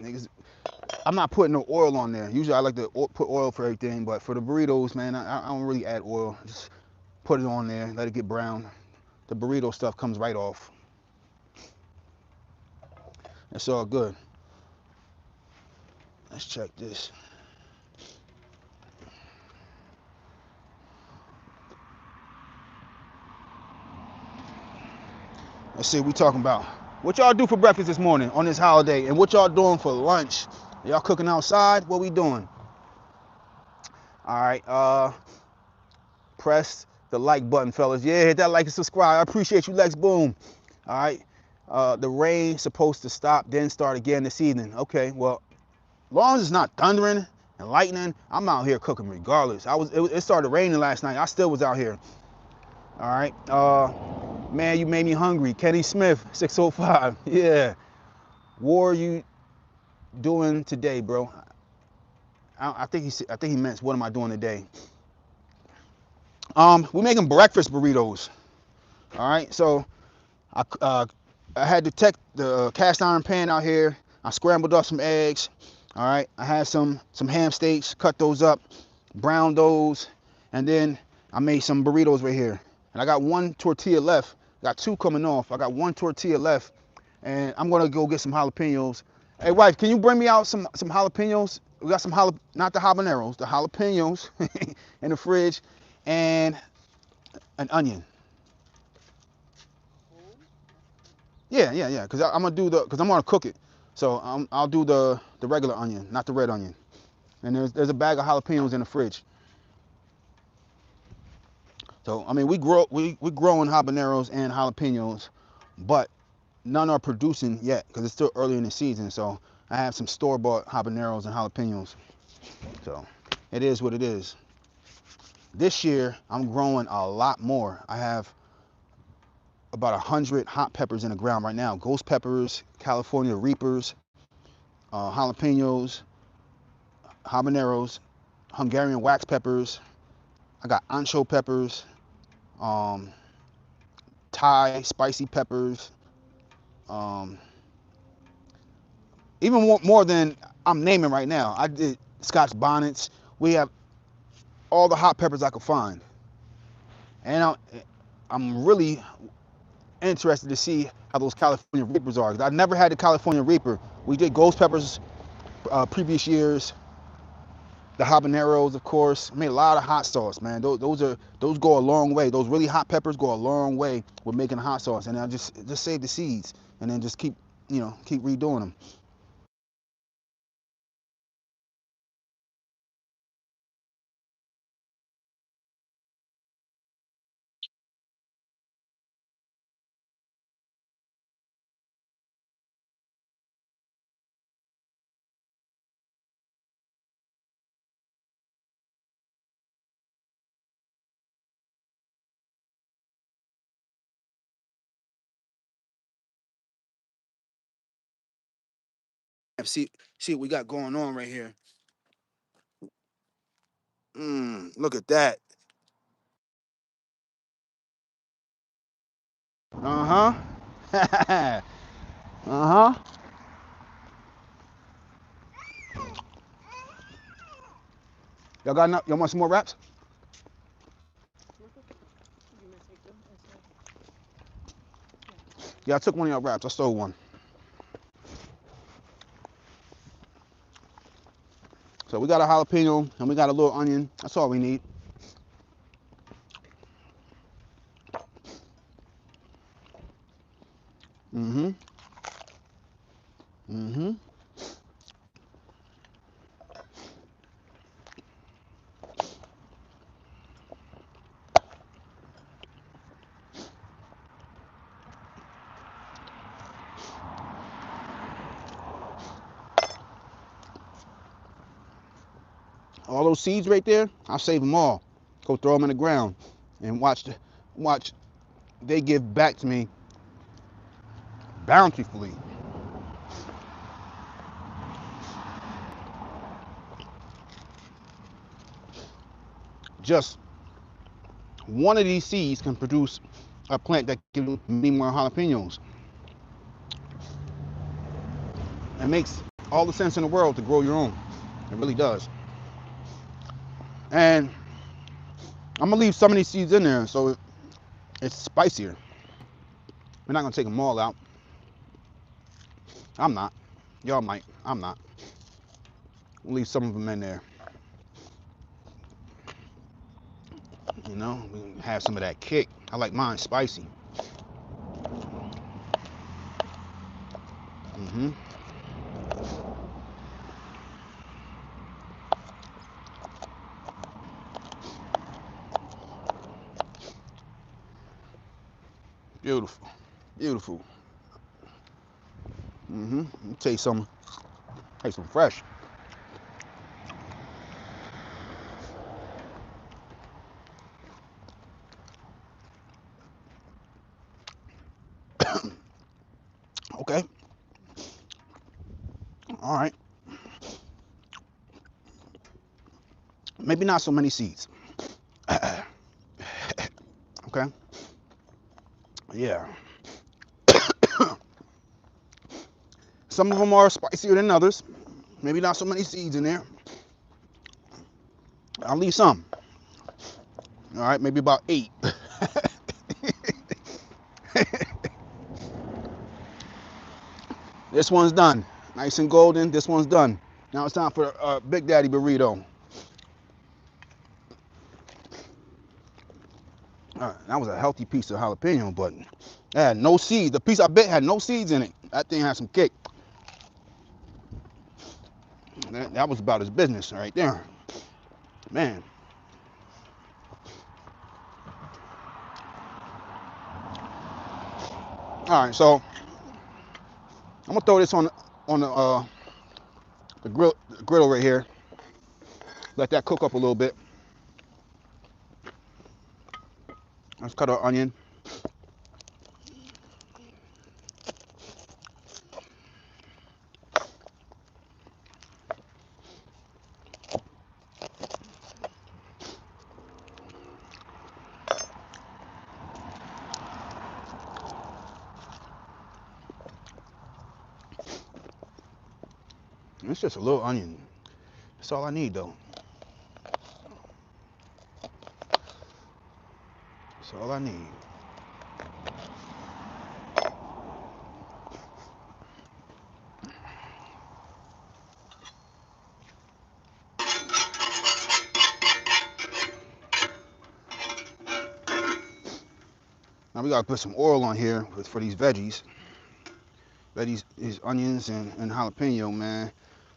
I'm not putting no oil on there. Usually I like to put oil for everything, but for the burritos, man, I don't really add oil. Just put it on there, let it get brown. The burrito stuff comes right off. It's all good. Let's check this. Let's see what we talking about. What y'all do for breakfast this morning on this holiday, and what y'all doing for lunch? Y'all cooking outside? What we doing? All right, press the like button, fellas. Yeah, hit that like and subscribe. I appreciate you, Lex Boom. All right, the rain's supposed to stop, then start again this evening. Okay, well, as long as it's not thundering and lightning, I'm out here cooking regardless. It started raining last night. I still was out here. All right, man, you made me hungry. Kenny Smith, 605. Yeah, what are you doing today, bro? I think he meant, what am I doing today? We're making breakfast burritos. All right, so I had the cast iron pan out here. I scrambled up some eggs. All right, I had some ham steaks, cut those up, browned those, and then I made some burritos right here. And I got 1 tortilla left. Got 2 coming off. I got 1 tortilla left, and I'm gonna go get some jalapenos. Hey, wife, can you bring me out some jalapenos? We got some not the habaneros, the jalapenos in the fridge, and an onion. Yeah. Cause I'm gonna cook it. So I'll do the regular onion, not the red onion. And there's a bag of jalapenos in the fridge. So I mean, we growing habaneros and jalapenos, but none are producing yet because it's still early in the season. So I have some store-bought habaneros and jalapenos. So it is what it is. This year I'm growing a lot more. I have about 100 hot peppers in the ground right now. Ghost peppers, California Reapers, jalapenos, habaneros, Hungarian wax peppers. I got ancho peppers, Thai spicy peppers, even more than I'm naming right now. I did Scotch bonnets. We have all the hot peppers I could find. And I'm really interested to see how those California Reapers are. 'Cause I never had the California Reaper. We did ghost peppers previous years. The habaneros, of course. I made a lot of hot sauce, man. Those go a long way. Those really hot peppers go a long way with making hot sauce. And I just save the seeds and then just keep redoing them. See what we got going on right here. Look at that. Uh-huh. Uh-huh. Y'all got enough? Y'all want some more wraps? Yeah, I took one of y'all wraps. I stole one. So we got a jalapeno and we got a little onion. That's all we need. Mm-hmm. Mm-hmm. All those seeds right there, I'll save them all. Go throw them in the ground and watch they give back to me bountifully. Just one of these seeds can produce a plant that gives many more jalapenos. It makes all the sense in the world to grow your own. It really does. And I'm gonna leave some of these seeds in there so it's spicier. We're not gonna take them all out. I'm not. Y'all might. I'm not. We'll leave some of them in there. You know, we can have some of that kick. I like mine spicy. Mm-hmm. Beautiful. Beautiful. Mm-hmm. Let me taste some. Taste some fresh. Okay. All right. Maybe not so many seeds. Okay. Yeah. Some of them are spicier than others. Maybe not so many seeds in there. I'll leave some. All right, maybe about 8. This one's done. Nice and golden. This one's done. Now it's time for Big Daddy burrito. That was a healthy piece of jalapeno, but it had no seeds. The piece I bit had no seeds in it. That thing had some kick. That was about his business right there. Man. All right, so I'm gonna throw this on the griddle right here. Let that cook up a little bit. Let's cut our onion. It's just a little onion. That's all I need though. all I need. Now we gotta put some oil on here for these veggies. These onions and jalapeno, man.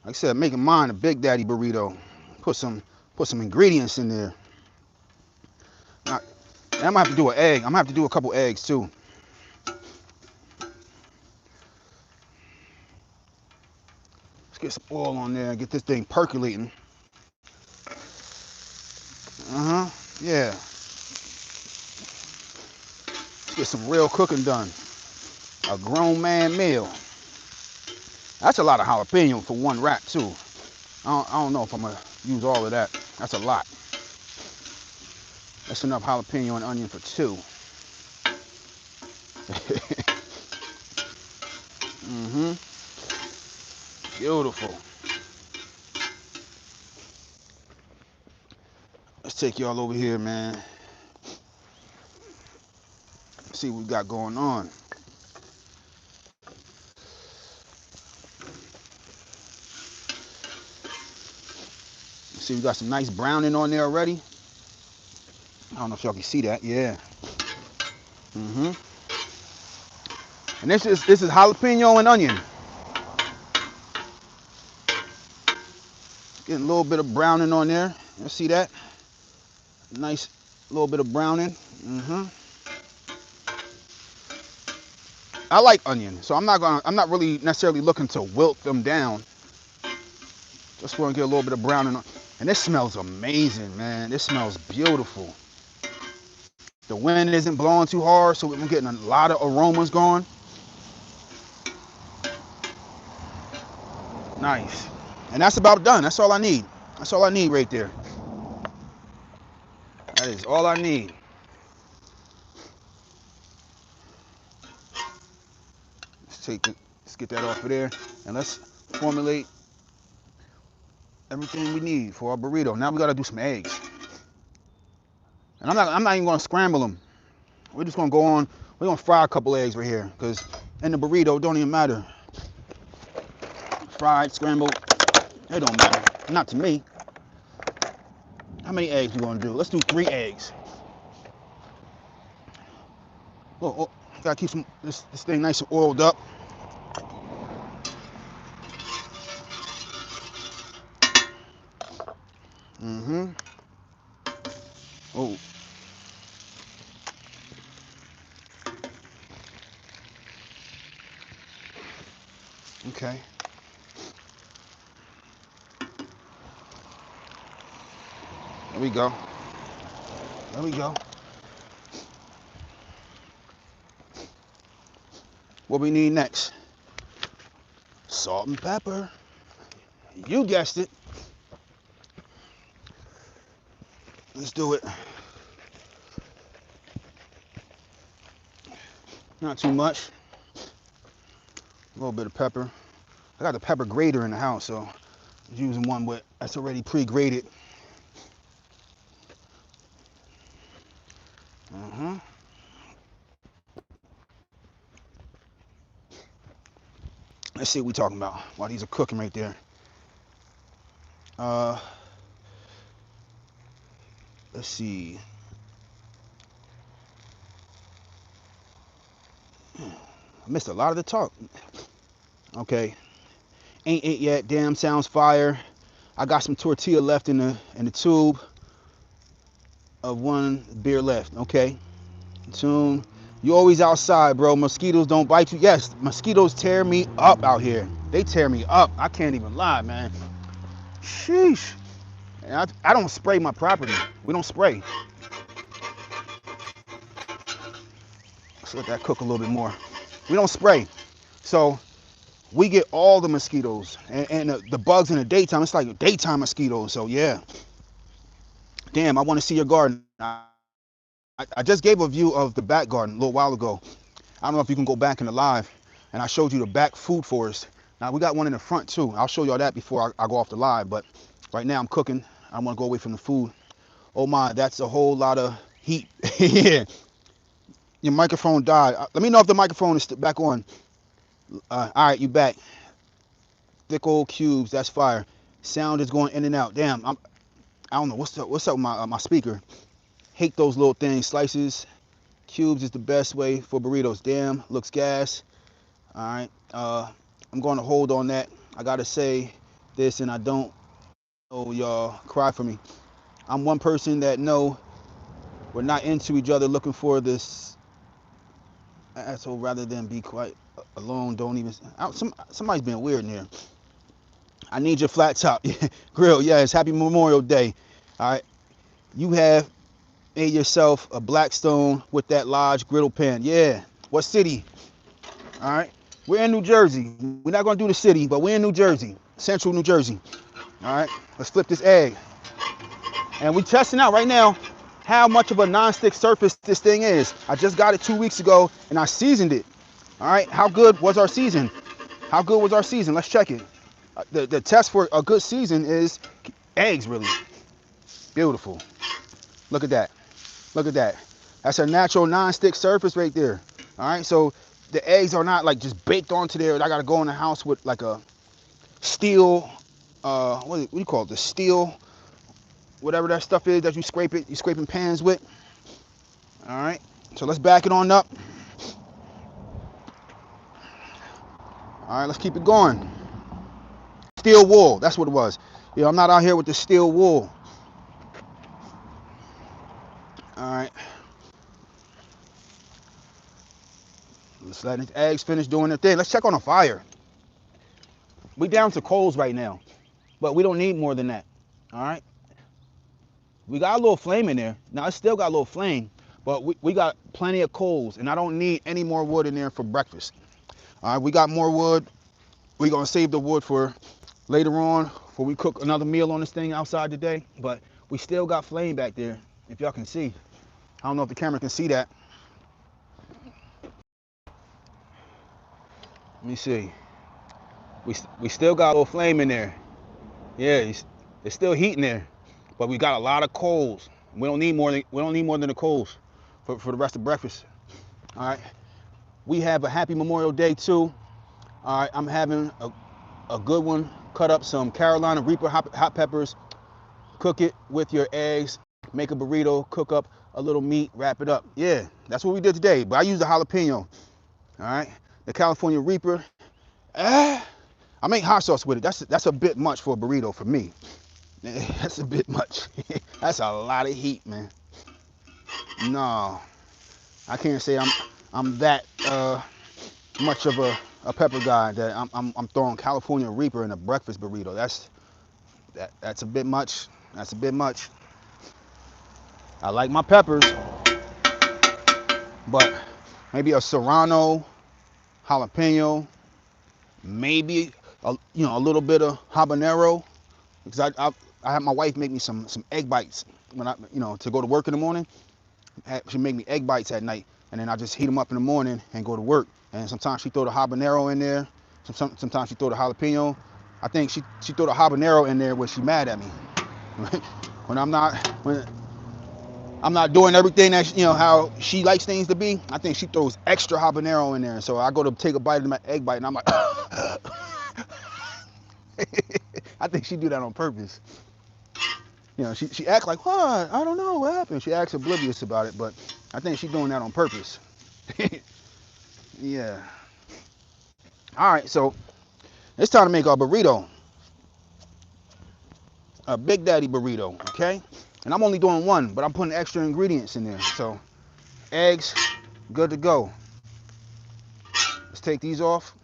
Like I said, making mine a Big Daddy burrito. Put some ingredients in there. Now, I'm gonna have to do an egg. I'm gonna have to do a couple eggs too. Let's get some oil on there. Get this thing percolating. Yeah. Let's get some real cooking done. A grown man meal. That's a lot of jalapeno for one wrap too. I don't know if I'm gonna use all of that. That's a lot. That's enough jalapeno and onion for two. Beautiful. Let's take y'all over here, man. See what we got going on. See, we got some nice browning on there already. I don't know if y'all can see that. Yeah. And this is jalapeno and onion. Getting a little bit of browning on there. You see that? Nice little bit of browning. I like onion, so I'm not really necessarily looking to wilt them down. Just want to get a little bit of browning on. And this smells amazing, man. This smells beautiful. The wind isn't blowing too hard, so we're getting a lot of aromas going. Nice. And that's about done. That's all I need. That's all I need right there. That is all I need. Let's get that off of there, and let's formulate everything we need for our burrito. Now we gotta do some eggs. And I'm not even gonna scramble them. We're just gonna go on. We're gonna fry a couple eggs right here, because in the burrito it don't even matter. Fried, scrambled, it don't matter. Not to me. How many eggs we gonna do? Let's do 3 eggs. Oh, gotta keep this thing nice and oiled up. Oh. Okay. There we go. There we go. What we need next? Salt and pepper. You guessed it. Let's do it. Not too much. A little bit of pepper. I got the pepper grater in the house, so I'm using one that's already pre-grated. Let's see what we're talking about while these are cooking right there. Let's see. I missed a lot of the talk. Okay. Ain't it yet. Damn, sounds fire. I got some tortilla left in the tube of 1 beer left. Okay. Soon. You always outside, bro. Mosquitoes don't bite you. Yes, mosquitoes tear me up out here. They tear me up. I can't even lie, man. Sheesh. And I don't spray my property. We don't spray. Let's let that cook a little bit more. We don't spray. So we get all the mosquitoes and the bugs in the daytime. It's like daytime mosquitoes. So yeah. Damn, I want to see your garden. I just gave a view of the back garden a little while ago. I don't know if you can go back in the live, and I showed you the back food forest. Now we got one in the front too. I'll show y'all that before I go off the live, but right now I'm cooking. I want to go away from the food. Oh my, that's a whole lot of heat. Yeah, Your microphone died. Let me know if the microphone is back on. All right, you back. Thick old cubes. That's fire. Sound is going in and out. Damn. I don't know what's up. What's up with my speaker? Hate those little things. Slices. Cubes is the best way for burritos. Damn. Looks gas. All right. I'm going to hold on that. I gotta say this, and I don't know y'all cry for me. I'm one person that know we're not into each other, looking for this asshole rather than be quite alone. Don't even. Somebody's being weird in here. I need your flat top grill. Yes, happy Memorial Day. All right. You have made yourself a Blackstone with that large griddle pan. Yeah. What city? All right. We're in New Jersey. We're not going to do the city, but we're in New Jersey, central New Jersey. All right. Let's flip this egg. And we're testing out right now how much of a non-stick surface this thing is. I just got it 2 weeks ago and I seasoned it. All right. How good was our season? How good was our season? Let's check it. The test for a good season is eggs, really. Beautiful. Look at that. Look at that. That's a natural non-stick surface right there. All right. So the eggs are not like just baked onto there. I got to go in the house with like a steel, what do you call it? The steel, whatever that stuff is that you scraping pans with. All right. So let's back it on up. All right. Let's keep it going. Steel wool. That's what it was. You know, I'm not out here with the steel wool. All right. Let's let the eggs finish doing their thing. Let's check on the fire. We down to coals right now, but we don't need more than that. All right. We got a little flame in there. Now it still got a little flame, but we got plenty of coals, and I don't need any more wood in there for breakfast. All right. We got more wood. We're gonna save the wood for later on, before we cook another meal on this thing outside today. But we still got flame back there, if y'all can see. I don't know if the camera can see that. Let me see. We still got a little flame in there. Yeah, it's still heat in there, but we got a lot of coals. We don't need more than the coals for the rest of breakfast. All right. We have a happy Memorial Day too. All right. I'm having a good one. Cut up some Carolina Reaper hot peppers. Cook it with your eggs. Make a burrito. Cook up a little meat. Wrap it up. Yeah, that's what we did today. But I used the jalapeno. All right. The California Reaper. I make hot sauce with it. That's a bit much for a burrito for me. That's a bit much. That's a lot of heat, man. No, I can't say I'm that much of a pepper guy that I'm throwing California Reaper in a breakfast burrito. That's a bit much. That's a bit much. I like my peppers, but maybe a serrano, jalapeno, maybe a little bit of habanero, because I had my wife make me some egg bites when I to go to work in the morning. She make me egg bites at night, and then I just heat them up in the morning and go to work. And sometimes she throw the habanero in there. Sometimes she throw the jalapeno. I think she throw the habanero in there when she mad at me. when I'm not doing everything that how she likes things to be. I think she throws extra habanero in there. So I go to take a bite of my egg bite, and I'm like, I think she do that on purpose. She acts like, what? I don't know what happened. She acts oblivious about it, but I think she's doing that on purpose. Yeah. All right, so it's time to make our burrito. A Big Daddy burrito, okay? And I'm only doing one, but I'm putting extra ingredients in there. So eggs, good to go. Let's take these off.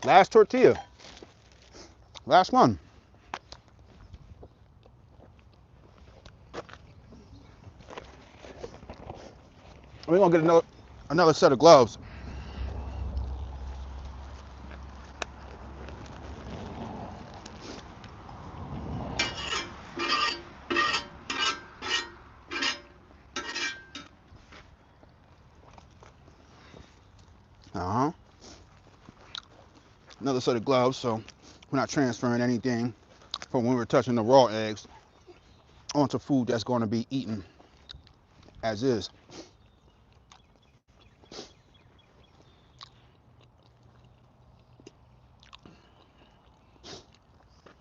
Last tortilla. Last one. We're gonna get another set of gloves. another set of gloves, so we're not transferring anything from when we're touching the raw eggs onto food that's going to be eaten as is.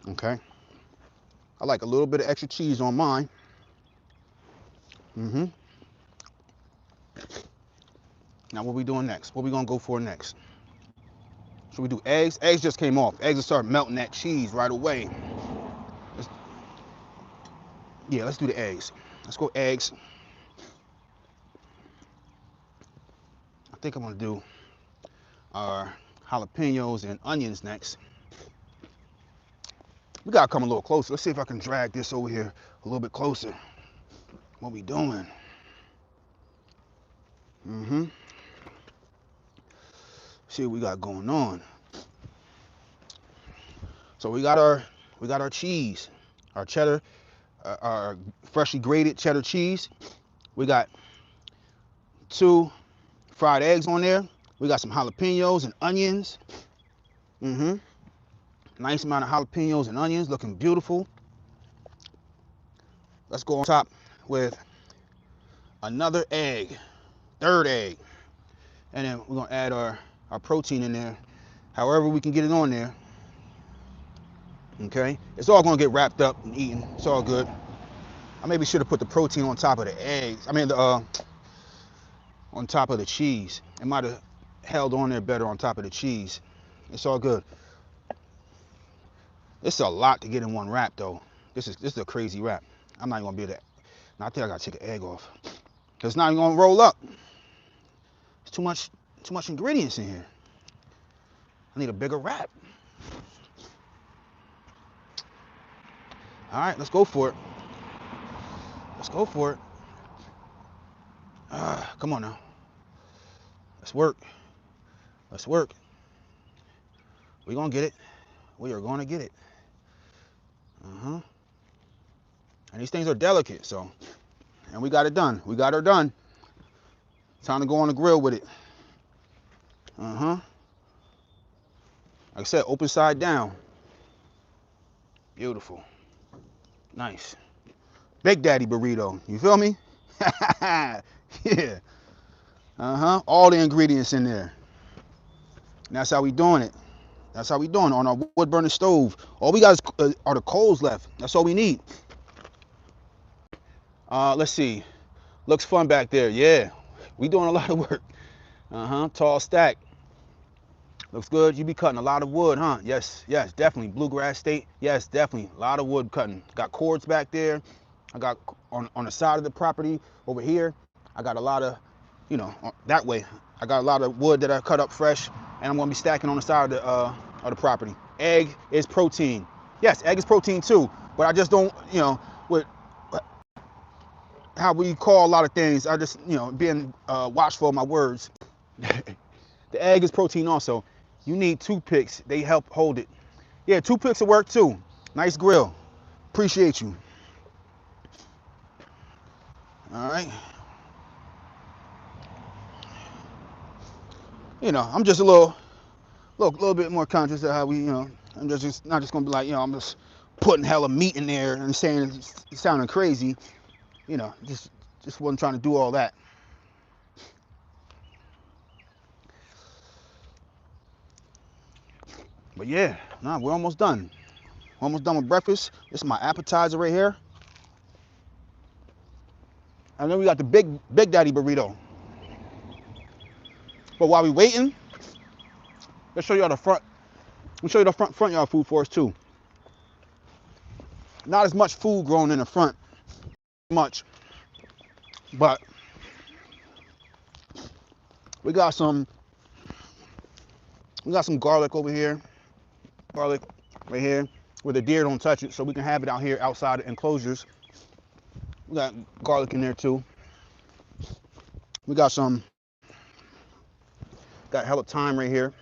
Okay. I like a little bit of extra cheese on mine. Now what we doing next? What we gonna go for next? Should we do eggs? Eggs just came off. Eggs will start melting that cheese right away. Let's do the eggs. Let's go eggs. I think I'm gonna do our jalapenos and onions next. We gotta come a little closer. Let's see if I can drag this over here a little bit closer. What we doing? See what we got going on. So we got our cheese, our cheddar, our freshly grated cheddar cheese. We got 2 fried eggs on there. We got some jalapenos and onions. Nice amount of jalapenos and onions, looking beautiful. Let's go on top with another egg, 3rd egg. And then we're gonna add our protein in there, however we can get it on there. Okay, it's all gonna get wrapped up and eaten. It's all good. I maybe should have put the protein on top of the eggs. On top of the cheese. It might have held on there better on top of the cheese. It's all good. It's a lot to get in one wrap though. This is a crazy wrap. I'm not even gonna be able to. I think I gotta take the egg off. Cause it's not even gonna roll up. It's too much ingredients in here. I need a bigger wrap. All right, let's go for it. Let's go for it. Come on now. Let's work. Let's work. We're gonna get it. We are gonna get it. And these things are delicate, so. And we got it done. We got her done. Time to go on the grill with it. Like I said, open side down. Beautiful. Nice. Big Daddy burrito. You feel me? Yeah. All the ingredients in there. And that's how we doing it. That's how we doing it on our wood burning stove. All we got is, are the coals left. That's all we need. Let's see. Looks fun back there. Yeah. We doing a lot of work. Tall stack. Looks good. You be cutting a lot of wood, huh? Yes, definitely. Bluegrass State. Yes, definitely. A lot of wood cutting. Got cords back there. I got on the side of the property over here. I got a lot of, that way. I got a lot of wood that I cut up fresh, and I'm gonna be stacking on the side of the property. Egg is protein. Yes, egg is protein too, but I just don't, with how we call a lot of things, I just, being watchful of my words. The egg is protein also. You need toothpicks. They help hold it. Yeah, toothpicks will work too. Nice grill. Appreciate you. All right. I'm just a little bit more conscious of how we, I'm just not just gonna be like, I'm just putting hella meat in there and saying it's sounding crazy. Just wasn't trying to do all that. But yeah, we're almost done. We're almost done with breakfast. This is my appetizer right here. And then we got the Big Daddy burrito. But while we waiting, let's show you the front. We'll show you the front yard food for us too. Not as much food grown in the front, but we got some garlic over here. Garlic right here where the deer don't touch it, so we can have it out here outside the enclosures. We got garlic in there too. We got hella thyme right here.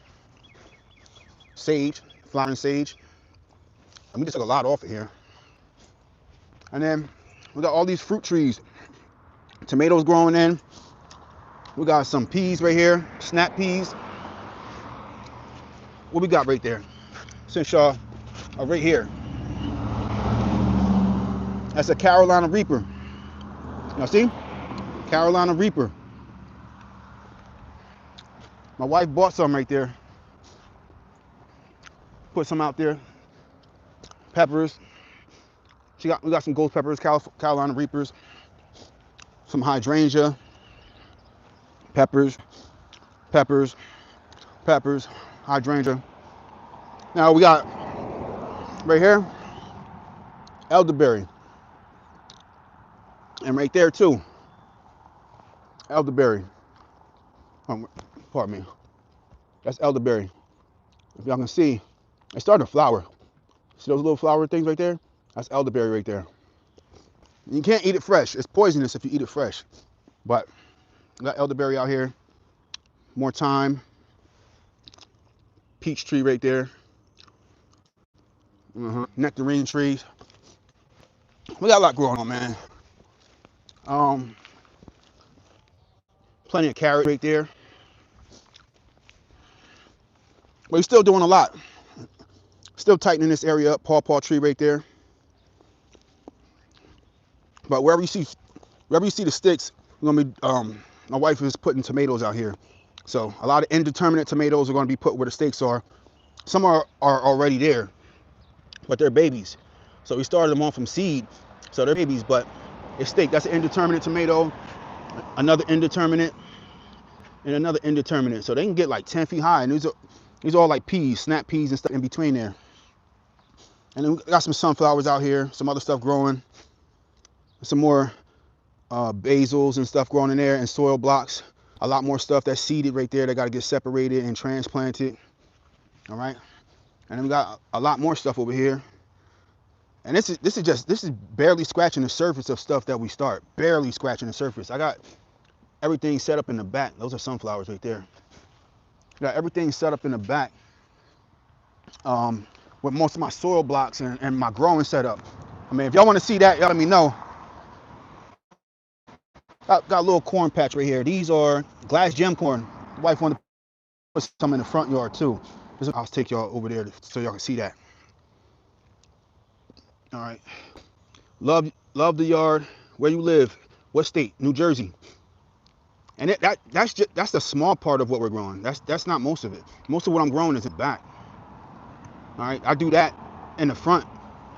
Sage, flowering sage. And we just took a lot off of here. And then we got all these fruit trees. Tomatoes growing in. We got some peas right here, snap peas. What we got right there? Since y'all are right here, that's a Carolina Reaper. Now see, Carolina Reaper. My wife bought some right there. Put some out there. Peppers. We got some ghost peppers, Carolina Reapers, some hydrangea, peppers, hydrangea. Now we got right here elderberry, and right there too elderberry. Pardon me. That's elderberry. If y'all can see, it's starting to flower. See those little flower things right there? That's elderberry right there. You can't eat it fresh. It's poisonous if you eat it fresh. But we got elderberry out here. More thyme. Peach tree right there. Nectarine trees. We got a lot growing on, man. Plenty of carrot right there. But we're still doing a lot. Still tightening this area up. Pawpaw tree right there. But wherever you see the sticks, we're gonna be. My wife is putting tomatoes out here, so a lot of indeterminate tomatoes are gonna be put where the stakes are. Some are already there, but they're babies. So we started them on from seed, so they're babies, but it's stake. That's an indeterminate tomato, another indeterminate, and another indeterminate. So they can get like 10 feet high, and these are all like peas, snap peas and stuff in between there. And then we got some sunflowers out here, some other stuff growing, some more basils and stuff growing in there, and soil blocks. A lot more stuff that's seeded right there that got to get separated and transplanted. All right, and then we got a lot more stuff over here. And this is barely scratching the surface of stuff that we start. Barely scratching the surface. I got everything set up in the back. Those are sunflowers right there. Got everything set up in the back with most of my soil blocks and my growing setup. I mean, if y'all want to see that, y'all let me know. Got a little corn patch right here. These are glass gem corn. The wife wanted to put some in the front yard too. I'll take y'all over there so y'all can see that. All right. Love the yard. Where you live? What state? New Jersey. And that's the small part of what we're growing. That's not most of it. Most of what I'm growing is in the back. All right. I do that in the front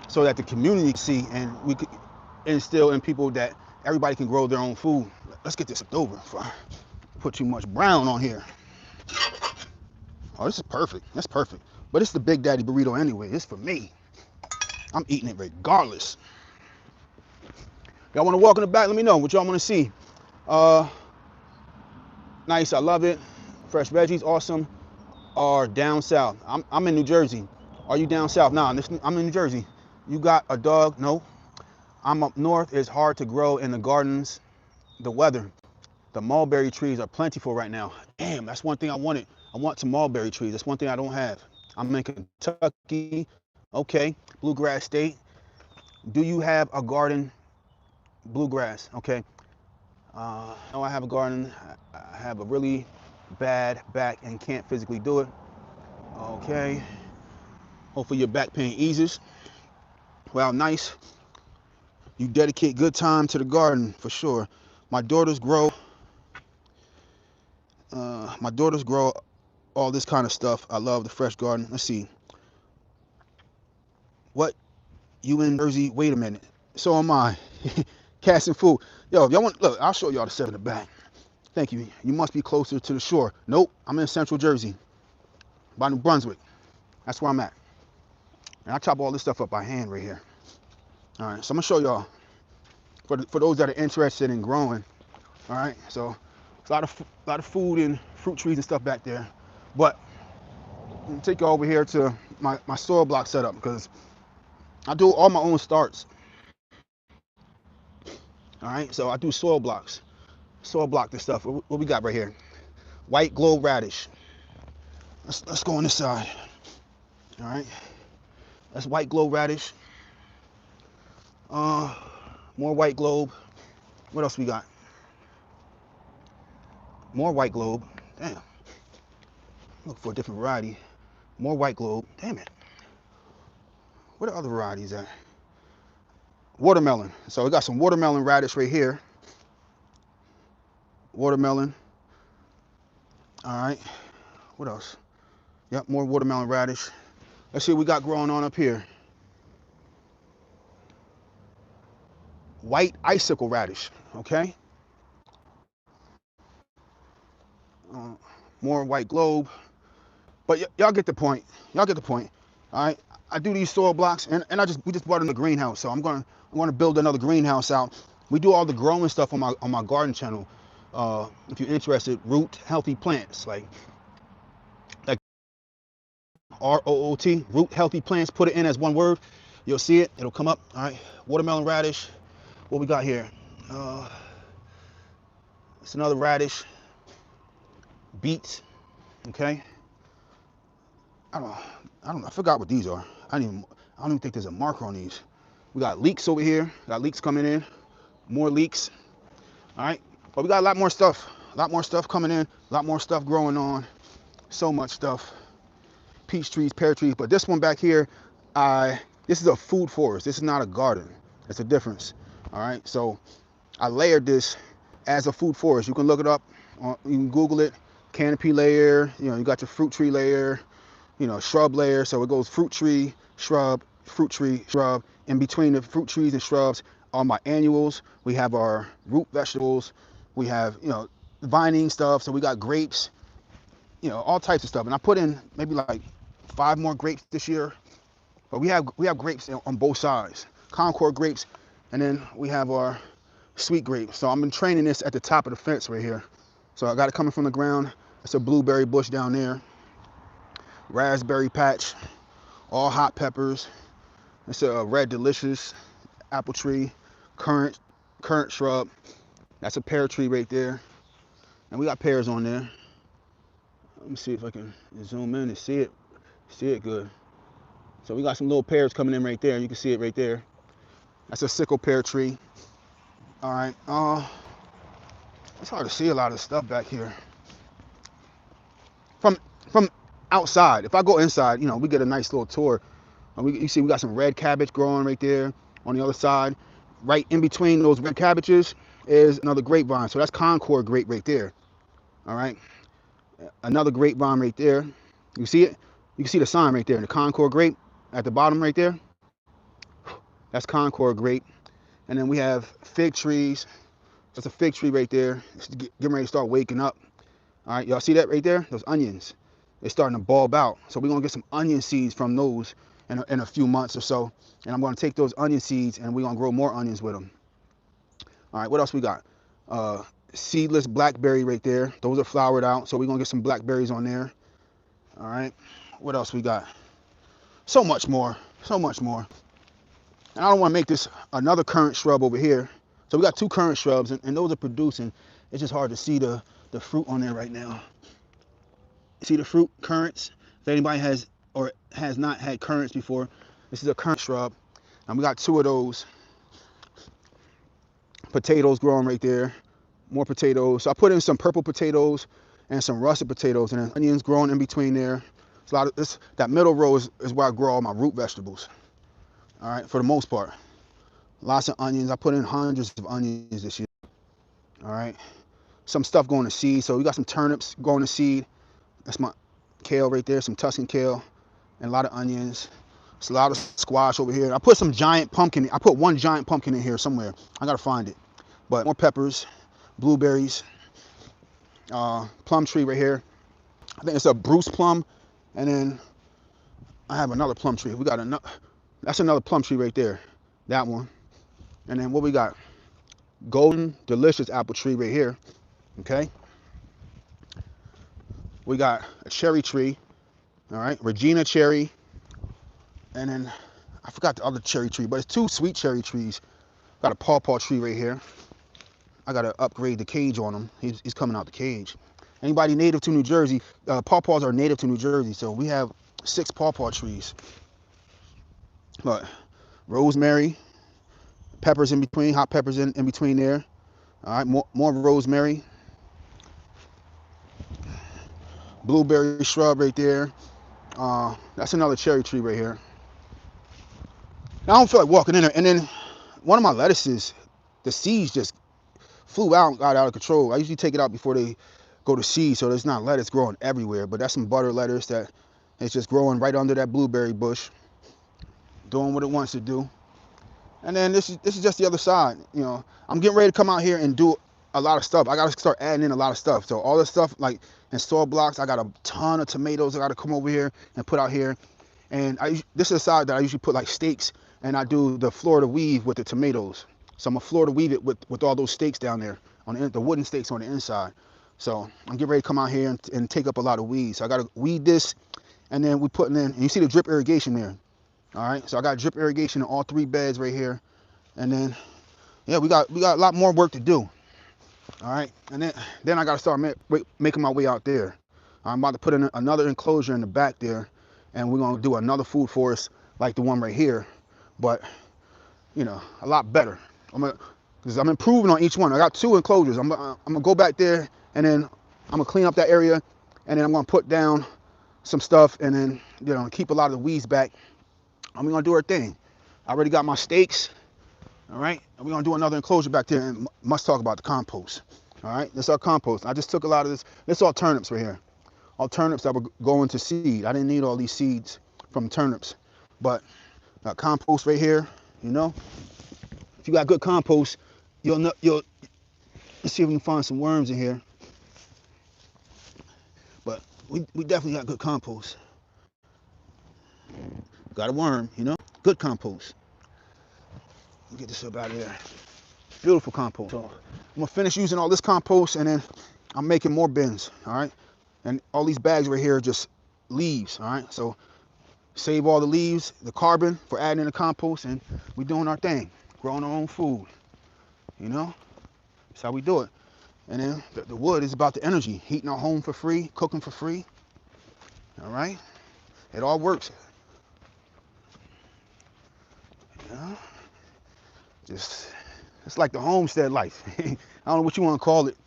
so that the community can see, and we could instill in people that everybody can grow their own food. Let's get this over before I put too much brown on here. Oh, this is perfect. That's perfect. But it's the Big Daddy burrito anyway. It's for me. I'm eating it regardless. Y'all want to walk in the back? Let me know what y'all want to see. Nice. I love it. Fresh veggies. Awesome. Are down south. I'm in New Jersey. Are you down south? Nah, I'm in New Jersey. You got a dog? No. I'm up north. It's hard to grow in the gardens. The weather. The mulberry trees are plentiful right now. Damn, that's one thing I wanted. I want some mulberry trees. That's one thing I don't have. I'm in Kentucky. Okay. Bluegrass state. Do you have a garden? Bluegrass. Okay. No, I have a garden. I have a really bad back and can't physically do it. Okay. Hopefully your back pain eases. Well, nice. You dedicate good time to the garden for sure. My daughters grow all this kind of stuff. I love the fresh garden. Let's see. What? You in Jersey? Wait a minute. So am I. Casting food. Yo, if y'all want, look, I'll show y'all the set in the back. Thank you. You must be closer to the shore. Nope, I'm in Central Jersey, by New Brunswick. That's where I'm at. And I chop all this stuff up by hand right here. All right, so I'm gonna show y'all for those that are interested in growing. All right, so it's a lot of food and fruit trees and stuff back there. But I'm gonna take you over here to my soil block setup because I do all my own starts. All right, so I do soil blocks. Soil block this stuff. What we got right here? White globe radish. Let's go on this side. All right, that's white globe radish. More white globe. What else we got? More white globe. Damn. Look for a different variety. More white globe. Damn it. Where the other varieties at? Watermelon. So we got some watermelon radish right here. Watermelon. All right. What else? Yep, more watermelon radish. Let's see what we got growing on up here. White icicle radish. Okay. More white globe. But y'all get the point. Y'all get the point. All right. I do these soil blocks, and we just bought in the greenhouse, so I'm gonna build another greenhouse out. We do all the growing stuff on my garden channel. If you're interested, root healthy plants like ROOT, root healthy plants. Put it in as one word, you'll see it. It'll come up. All right. Watermelon radish. What we got here? It's another radish. Beets. Okay. I don't know. I forgot what these are. I don't even think there's a marker on these. We got leeks over here. Got leeks coming in. More leeks. All right. But we got a lot more stuff. A lot more stuff coming in. A lot more stuff growing on. So much stuff. Peach trees, pear trees. But this one back here, this is a food forest. This is not a garden. It's a difference. All right. So I layered this as a food forest. You can look it up. You can Google it. Canopy layer. You know, you got your fruit tree layer. You know, shrub layer. So it goes fruit tree, shrub, fruit tree, shrub. In between the fruit trees and shrubs are my annuals. We have our root vegetables. We have, you know, vining stuff. So we got grapes, you know, all types of stuff. And I put in maybe like 5 more grapes this year. But we have grapes on both sides. Concord grapes. And then we have our sweet grapes. So I've been training this at the top of the fence right here. So I got it coming from the ground. It's a blueberry bush down there. Raspberry patch, all hot peppers. It's a red delicious apple tree, currant shrub. That's a pear tree right there, and we got pears on there. Let me see if I can zoom in and see it good. So we got some little pears coming in right there. You can see it right there. That's a sickle pear tree. All right. It's hard to see a lot of stuff back here. From outside. If I go inside, you know, we get a nice little tour. You see we got some red cabbage growing right there on the other side. Right in between those red cabbages is another grapevine. So that's Concord grape right there. All right. Another grapevine right there. You see it? You can see the sign right there. The Concord grape at the bottom right there. That's Concord grape. And then we have fig trees. That's a fig tree right there. It's getting ready to start waking up. All right. Y'all see that right there? Those onions. They're starting to bulb out. So we're going to get some onion seeds from those in a few months or so. And I'm going to take those onion seeds and we're going to grow more onions with them. All right, what else we got? Seedless blackberry right there. Those are flowered out. So we're going to get some blackberries on there. All right, what else we got? So much more. So much more. And I don't want to make this another currant shrub over here. So we got 2 currant shrubs and those are producing. It's just hard to see the fruit on there right now. See the fruit, currants? If anybody has or has not had currants before, this is a currant shrub. And we got 2 of those. Potatoes growing right there. More potatoes. So I put in some purple potatoes and some russet potatoes and then onions growing in between there. It's a lot of this. That middle row is where I grow all my root vegetables. All right, for the most part. Lots of onions. I put in hundreds of onions this year. All right. Some stuff going to seed. So we got some turnips going to seed. That's my kale right there, some Tuscan kale, and a lot of onions. It's a lot of squash over here. I put some giant pumpkin. I put 1 giant pumpkin in here somewhere. I gotta find it. But more peppers, blueberries, plum tree right here. I think it's a Bruce plum, and then I have another plum tree. We got another. That's another plum tree right there. That one. And then what we got? Golden delicious apple tree right here. Okay. We got a cherry tree, all right, Regina cherry, and then I forgot the other cherry tree, but it's 2 sweet cherry trees. Got a pawpaw tree right here. I gotta upgrade the cage on him. He's coming out the cage. Anybody native to New Jersey, pawpaws are native to New Jersey, so we have 6 pawpaw trees. But rosemary, peppers in between, hot peppers in between there. All right, more rosemary. Blueberry shrub right there. That's another cherry tree right here. I don't feel like walking in there. And then one of my lettuces, the seeds just flew out and got out of control. I usually take it out before they go to seed, so there's not lettuce growing everywhere. But that's some butter lettuce that is just growing right under that blueberry bush, doing what it wants to do. And then this is just the other side. You know, I'm getting ready to come out here and do a lot of stuff. I gotta start adding in a lot of stuff. So all this stuff like in soil blocks, I got a ton of tomatoes I gotta come over here and put out here. And this is the side that I usually put like steaks, and I do the Florida weave with the tomatoes. So I'm gonna Florida weave it with all those steaks down there on the wooden steaks on the inside. So I'm getting ready to come out here and take up a lot of weeds. So I gotta weed this, and then we putting in. And you see the drip irrigation there. All right, so I got drip irrigation in all 3 beds right here, and then yeah, we got a lot more work to do. All right, and then I got to start making my way out there. I'm about to put in another enclosure in the back there, and we're gonna do another food forest like the one right here, but you know, a lot better. Because I'm improving on each one. I got 2 enclosures. I'm gonna go back there, and then I'm gonna clean up that area, and then I'm gonna put down some stuff, and then you know, keep a lot of the weeds back. And we're gonna do our thing. I already got my stakes. All right, and we're gonna do another enclosure back there, and must talk about the compost. All right, this is our compost. I just took a lot of this. This is all turnips right here. All turnips that were going to seed. I didn't need all these seeds from turnips, but got compost right here. You know, if you got good compost, you'll let's see if we can find some worms in here. But we definitely got good compost. Got a worm, you know, good compost. Get this up out of there. Beautiful compost. So I'm gonna finish using all this compost, and then I'm making more bins. All right, and all these bags right here are just leaves. All right, so save all the leaves, the carbon for adding in the compost, and we doing our thing, growing our own food. You know, that's how we do it. And then the wood is about the energy, heating our home for free, cooking for free. All right, it all works. You know, just it's like the homestead life. I don't know what you want to call it,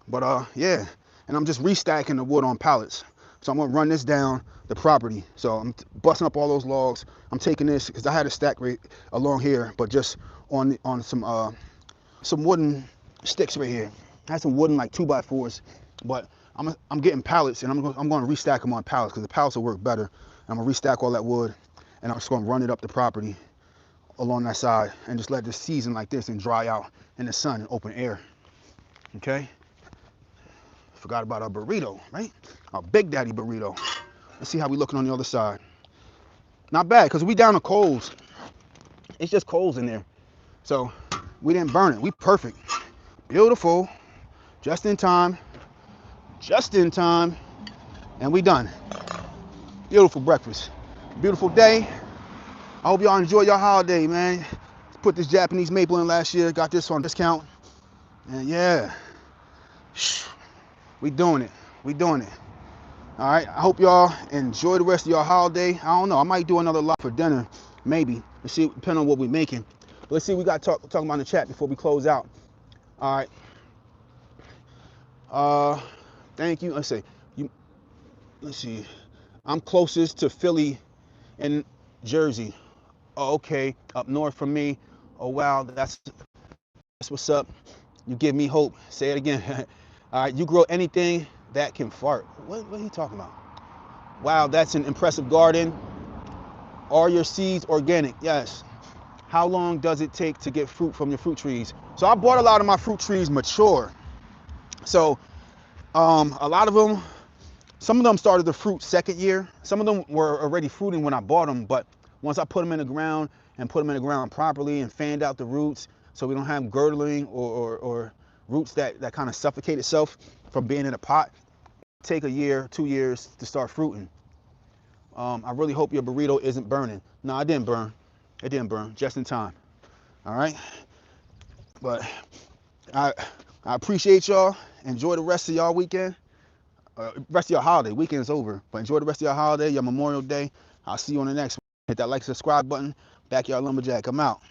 but yeah. And I'm just restacking the wood on pallets. So I'm gonna run this down the property. So I'm busting up all those logs. I'm taking this because I had a stack right along here, but just on some wooden sticks right here. I had some wooden like 2x4s, but I'm getting pallets, and I'm going to restack them on pallets because the pallets will work better. I'm gonna restack all that wood, and I'm just gonna run it up the property along that side and just let this season like this and dry out in the sun and open air. Okay, forgot about our burrito, right? Our Big Daddy burrito. Let's see how we looking on the other side. Not bad, because we down to coals. It's just coals in there, so we didn't burn it. We perfect. Beautiful. Just in time, and we done. Beautiful breakfast, beautiful day. I hope y'all enjoy your holiday, man. Put this Japanese maple in last year, got this on discount. And yeah, we doing it. All right, I hope y'all enjoy the rest of your holiday. I don't know, I might do another live for dinner, maybe. Let's see, depending on what we're making. But let's see what we got talking about in the chat before we close out. All right. Thank you. Let's see. I'm closest to Philly and Jersey. Oh, okay, up north from me. Oh wow, that's what's up. You give me hope. Say it again. All right, you grow anything that can fart. What are you talking about? Wow, that's an impressive garden. Are your seeds organic? Yes. How long does it take to get fruit from your fruit trees? So I bought a lot of my fruit trees mature. So a lot of them, some of them started to fruit second year. Some of them were already fruiting when I bought them, but once I put them in the ground and put them in the ground properly and fanned out the roots so we don't have girdling or roots that kind of suffocate itself from being in a pot, take a year, 2 years to start fruiting. I really hope your burrito isn't burning. No, it didn't burn. It didn't burn, just in time. All right? But I appreciate y'all. Enjoy the rest of y'all weekend. Rest of your holiday. Weekend's over. But enjoy the rest of your holiday, your Memorial Day. I'll see you on the next one. Hit that like, subscribe button. Backyard Lumberjack. I'm out.